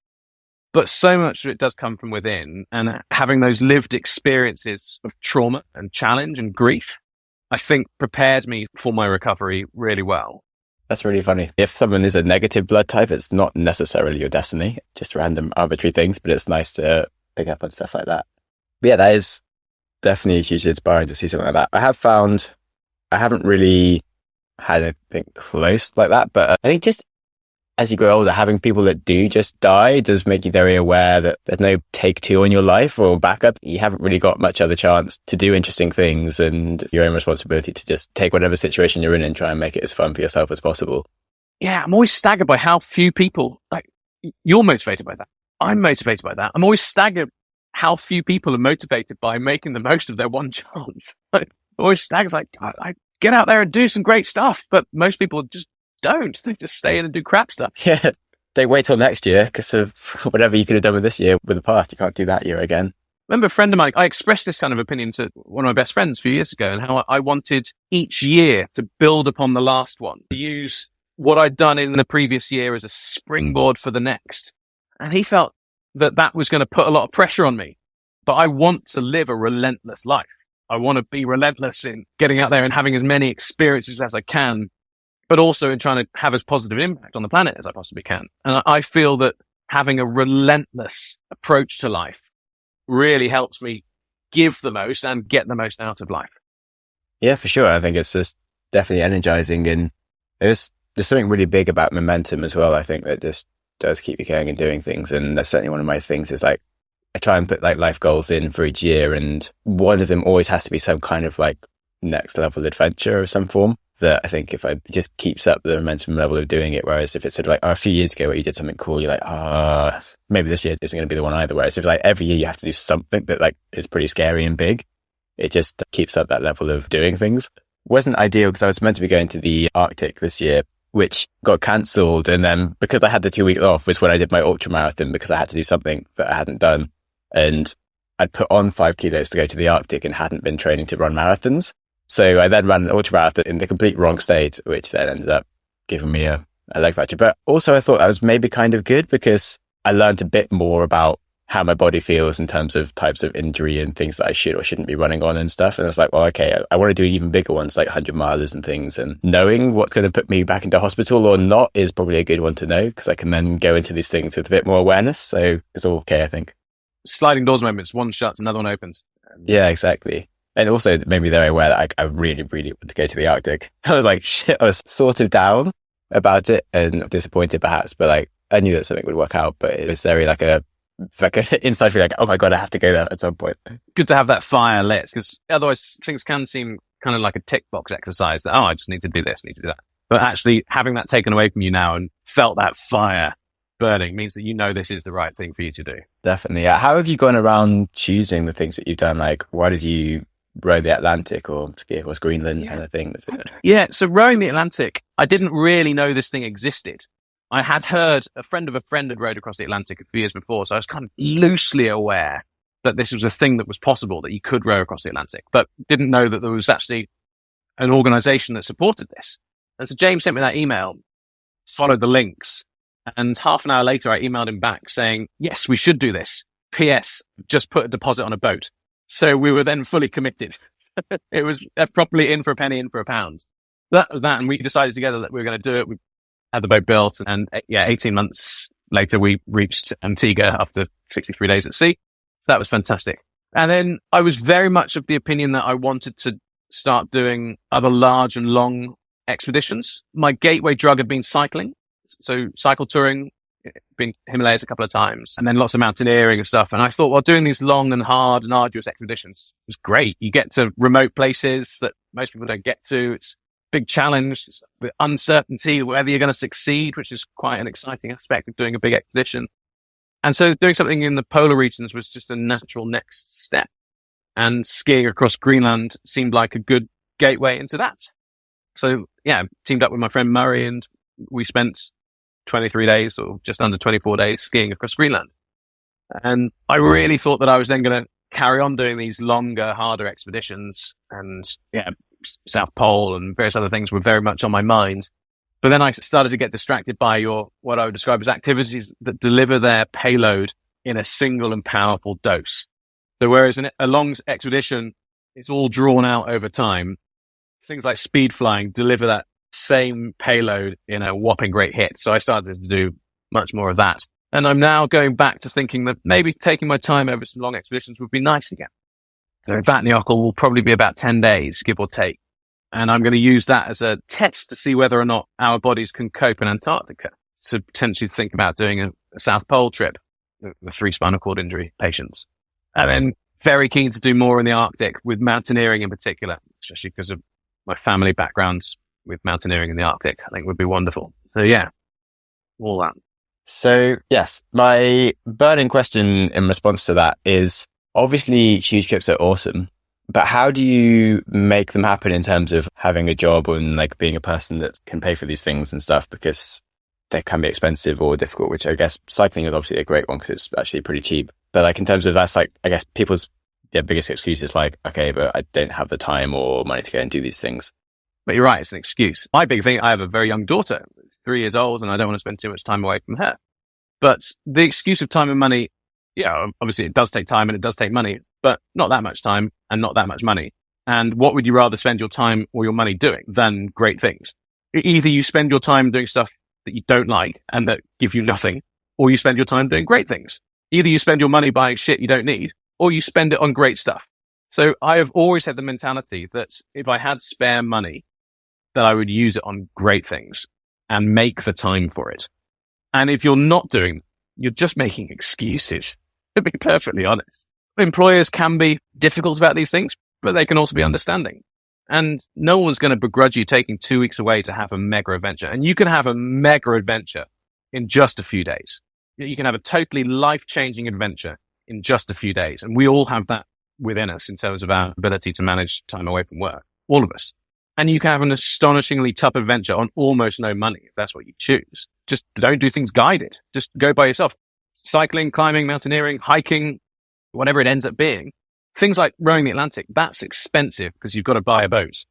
[SPEAKER 2] But so much of it does come from within, and having those lived experiences of trauma and challenge and grief, I think prepared me for my recovery really well.
[SPEAKER 1] That's really funny. If someone is a negative blood type, it's not necessarily your destiny, just random arbitrary things, but it's nice to pick up on stuff like that. But yeah, that is definitely hugely inspiring to see something like that. I have found I haven't really had anything close like that, but I think just as you grow older, having people that do just die does make you very aware that there's no take two on your life or backup. You haven't really got much other chance to do interesting things, and your own responsibility to just take whatever situation you're in and try and make it as fun for yourself as possible.
[SPEAKER 2] Yeah, I'm always staggered by how few people, like, you're motivated by that. I'm motivated by that. I'm always staggered how few people are motivated by making the most of their one chance. Like, I'm always staggered, like, I get out there and do some great stuff, but most people just don't. They just stay in and do crap stuff.
[SPEAKER 1] Yeah, they wait till next year because of whatever you could have done with this year with the past. You can't do that year again.
[SPEAKER 2] Remember a friend of mine, I expressed this kind of opinion to one of my best friends a few years ago, and how I wanted each year to build upon the last one, to use what I'd done in the previous year as a springboard for the next. And he felt that that was going to put a lot of pressure on me. But I want to live a relentless life. I want to be relentless in getting out there and having as many experiences as I can, but also in trying to have as positive impact on the planet as I possibly can. And I feel that having a relentless approach to life really helps me give the most and get the most out of life.
[SPEAKER 1] Yeah, for sure. I think it's just definitely energizing, and there's something really big about momentum as well. I think that just does keep you going and doing things. And that's certainly one of my things is like, I try and put like life goals in for each year, and one of them always has to be some kind of like next level adventure of some form that I think if I just keeps up the momentum level of doing it. Whereas if it's sort of like a few years ago where you did something cool, you're like, maybe this year isn't going to be the one either. Whereas if like every year you have to do something that like is pretty scary and big, it just keeps up that level of doing things. Wasn't ideal because I was meant to be going to the Arctic this year, which got cancelled. And then because I had the 2 weeks off was when I did my ultra marathon, because I had to do something that I hadn't done. And I'd put on 5 kilos to go to the Arctic and hadn't been training to run marathons. So I then ran an ultra marathon in the complete wrong state, which then ended up giving me a leg fracture. But also I thought that was maybe kind of good because I learned a bit more about how my body feels in terms of types of injury and things that I should or shouldn't be running on and stuff. And I was like, well, okay, I want to do even bigger ones, like 100 milers and things. And knowing what's going to put me back into hospital or not is probably a good one to know, because I can then go into these things with a bit more awareness. So it's all okay, I think.
[SPEAKER 2] Sliding doors moments, one shuts, another one opens.
[SPEAKER 1] Yeah, exactly. And also it made me very aware that I really, really want to go to the Arctic. I was like, shit, I was sort of down about it and disappointed perhaps, but like I knew that something would work out. But it was very like a inside feeling like, oh my God, I have to go there at some point.
[SPEAKER 2] Good to have that fire lit, because otherwise things can seem kind of like a tick box exercise that, I just need to do this, need to do that. But actually having that taken away from you now and felt that fire burning means that you know this is the right thing for you to do.
[SPEAKER 1] Definitely. Yeah. How have you gone around choosing the things that you've done? Like, why did you row the Atlantic or ski across Greenland kind of thing?
[SPEAKER 2] Yeah. So rowing the Atlantic, I didn't really know this thing existed. I had heard a friend of a friend had rowed across the Atlantic a few years before. So I was kind of loosely aware that this was a thing that was possible, that you could row across the Atlantic, but didn't know that there was actually an organization that supported this. And so James sent me that email, followed the links, and half an hour later, I emailed him back saying, yes, we should do this. P.S. Just put a deposit on a boat. So we were then fully committed. It was properly in for a penny, in for a pound. That was that. And we decided together that we were going to do it. We had the boat built. And 18 months later, we reached Antigua after 63 days at sea. So that was fantastic. And then I was very much of the opinion that I wanted to start doing other large and long expeditions. My gateway drug had been cycling. So cycle touring, been Himalayas a couple of times, and then lots of mountaineering and stuff. And I thought, well, doing these long and hard and arduous expeditions was great. You get to remote places that most people don't get to. It's a big challenge. It's the uncertainty whether you're going to succeed, which is quite an exciting aspect of doing a big expedition. And so doing something in the polar regions was just a natural next step. And skiing across Greenland seemed like a good gateway into that. So yeah, teamed up with my friend Murray and we spent 23 days or just under 24 days skiing across Greenland. And I really thought that I was then going to carry on doing these longer, harder expeditions. And yeah, South Pole and various other things were very much on my mind. But then I started to get distracted by what I would describe as activities that deliver their payload in a single and powerful dose. So whereas a long expedition, it's all drawn out over time, things like speed flying deliver that same payload in a whopping great hit. So I started to do much more of that. And I'm now going back to thinking that maybe taking my time over some long expeditions would be nice again. So Vatnajökull will probably be about 10 days, give or take. And I'm going to use that as a test to see whether or not our bodies can cope in Antarctica. To potentially think about doing a South Pole trip with 3 spinal cord injury patients. And then very keen to do more in the Arctic with mountaineering in particular, especially because of my family backgrounds with mountaineering in the Arctic. I think would be wonderful. So yeah, all that.
[SPEAKER 1] So yes, my burning question in response to that is obviously huge trips are awesome, but how do you make them happen in terms of having a job and like being a person that can pay for these things and stuff? Because they can be expensive or difficult, which I guess cycling is obviously a great one because it's actually pretty cheap. But like in terms of that's like, I guess people's biggest excuse is like, okay, but I don't have the time or money to go and do these things.
[SPEAKER 2] But you're right, it's an excuse. My big thing, I have a very young daughter, 3 years old, and I don't want to spend too much time away from her. But the excuse of time and money, yeah, obviously it does take time and it does take money, but not that much time and not that much money. And what would you rather spend your time or your money doing than great things? Either you spend your time doing stuff that you don't like and that give you nothing, or you spend your time doing great things. Either you spend your money buying shit you don't need, or you spend it on great stuff. So I have always had the mentality that if I had spare money, that I would use it on great things and make the time for it. And if you're not doing, you're just making excuses, to be perfectly honest. Employers can be difficult about these things, but they can also be understanding. And no one's going to begrudge you taking 2 weeks away to have a mega adventure. And you can have a mega adventure in just a few days. You can have a totally life-changing adventure in just a few days. And we all have that within us in terms of our ability to manage time away from work. All of us. And you can have an astonishingly tough adventure on almost no money, if that's what you choose. Just don't do things guided. Just go by yourself. Cycling, climbing, mountaineering, hiking, whatever it ends up being. Things like rowing the Atlantic, that's expensive because you've got to buy a boat.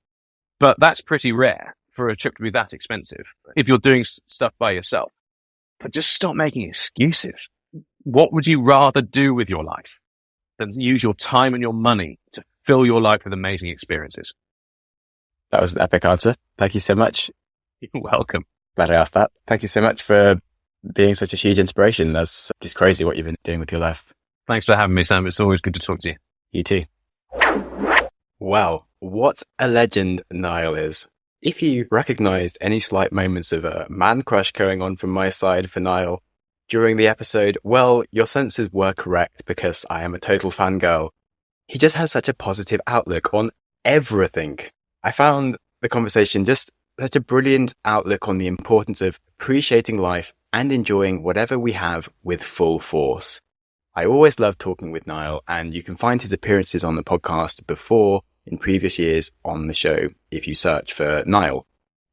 [SPEAKER 2] But that's pretty rare for a trip to be that expensive if you're doing stuff by yourself. But just stop making excuses. What would you rather do with your life than use your time and your money to fill your life with amazing experiences?
[SPEAKER 1] That was an epic answer. Thank you so much.
[SPEAKER 2] You're welcome.
[SPEAKER 1] Glad I asked that. Thank you so much for being such a huge inspiration. That's just crazy what you've been doing with your life.
[SPEAKER 2] Thanks for having me, Sam. It's always good to talk to you.
[SPEAKER 1] You too. Wow, what a legend Niall is. If you recognised any slight moments of a man crush going on from my side for Niall during the episode, well, your senses were correct because I am a total fangirl. He just has such a positive outlook on everything. I found the conversation just such a brilliant outlook on the importance of appreciating life and enjoying whatever we have with full force. I always love talking with Niall, and you can find his appearances on the podcast before in previous years on the show if you search for Niall.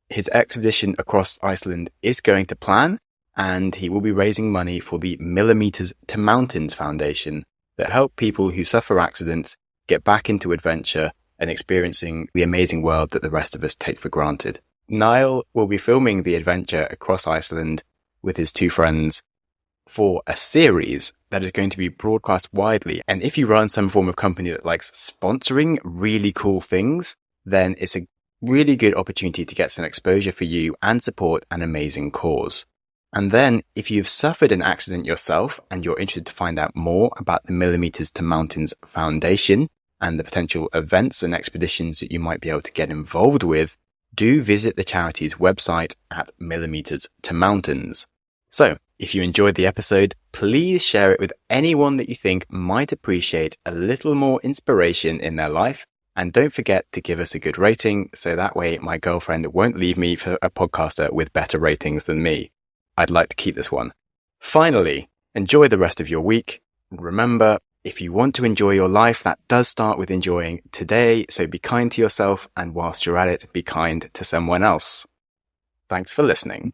[SPEAKER 1] His expedition across Iceland is going to plan, and he will be raising money for the Millimeters to Mountains Foundation that help people who suffer accidents get back into adventure and experiencing the amazing world that the rest of us take for granted. Niall will be filming the adventure across Iceland with his 2 friends for a series that is going to be broadcast widely. And if you run some form of company that likes sponsoring really cool things, then it's a really good opportunity to get some exposure for you and support an amazing cause. And then if you've suffered an accident yourself and you're interested to find out more about the Millimeters to Mountains Foundation and the potential events and expeditions that you might be able to get involved with, do visit the charity's website at Millimeters to Mountains. So, if you enjoyed the episode, please share it with anyone that you think might appreciate a little more inspiration in their life. And don't forget to give us a good rating, so that way my girlfriend won't leave me for a podcaster with better ratings than me. I'd like to keep this one. Finally, enjoy the rest of your week. And remember, If you want to enjoy your life, that does start with enjoying today. So be kind to yourself, and whilst you're at it, be kind to someone else. Thanks for listening.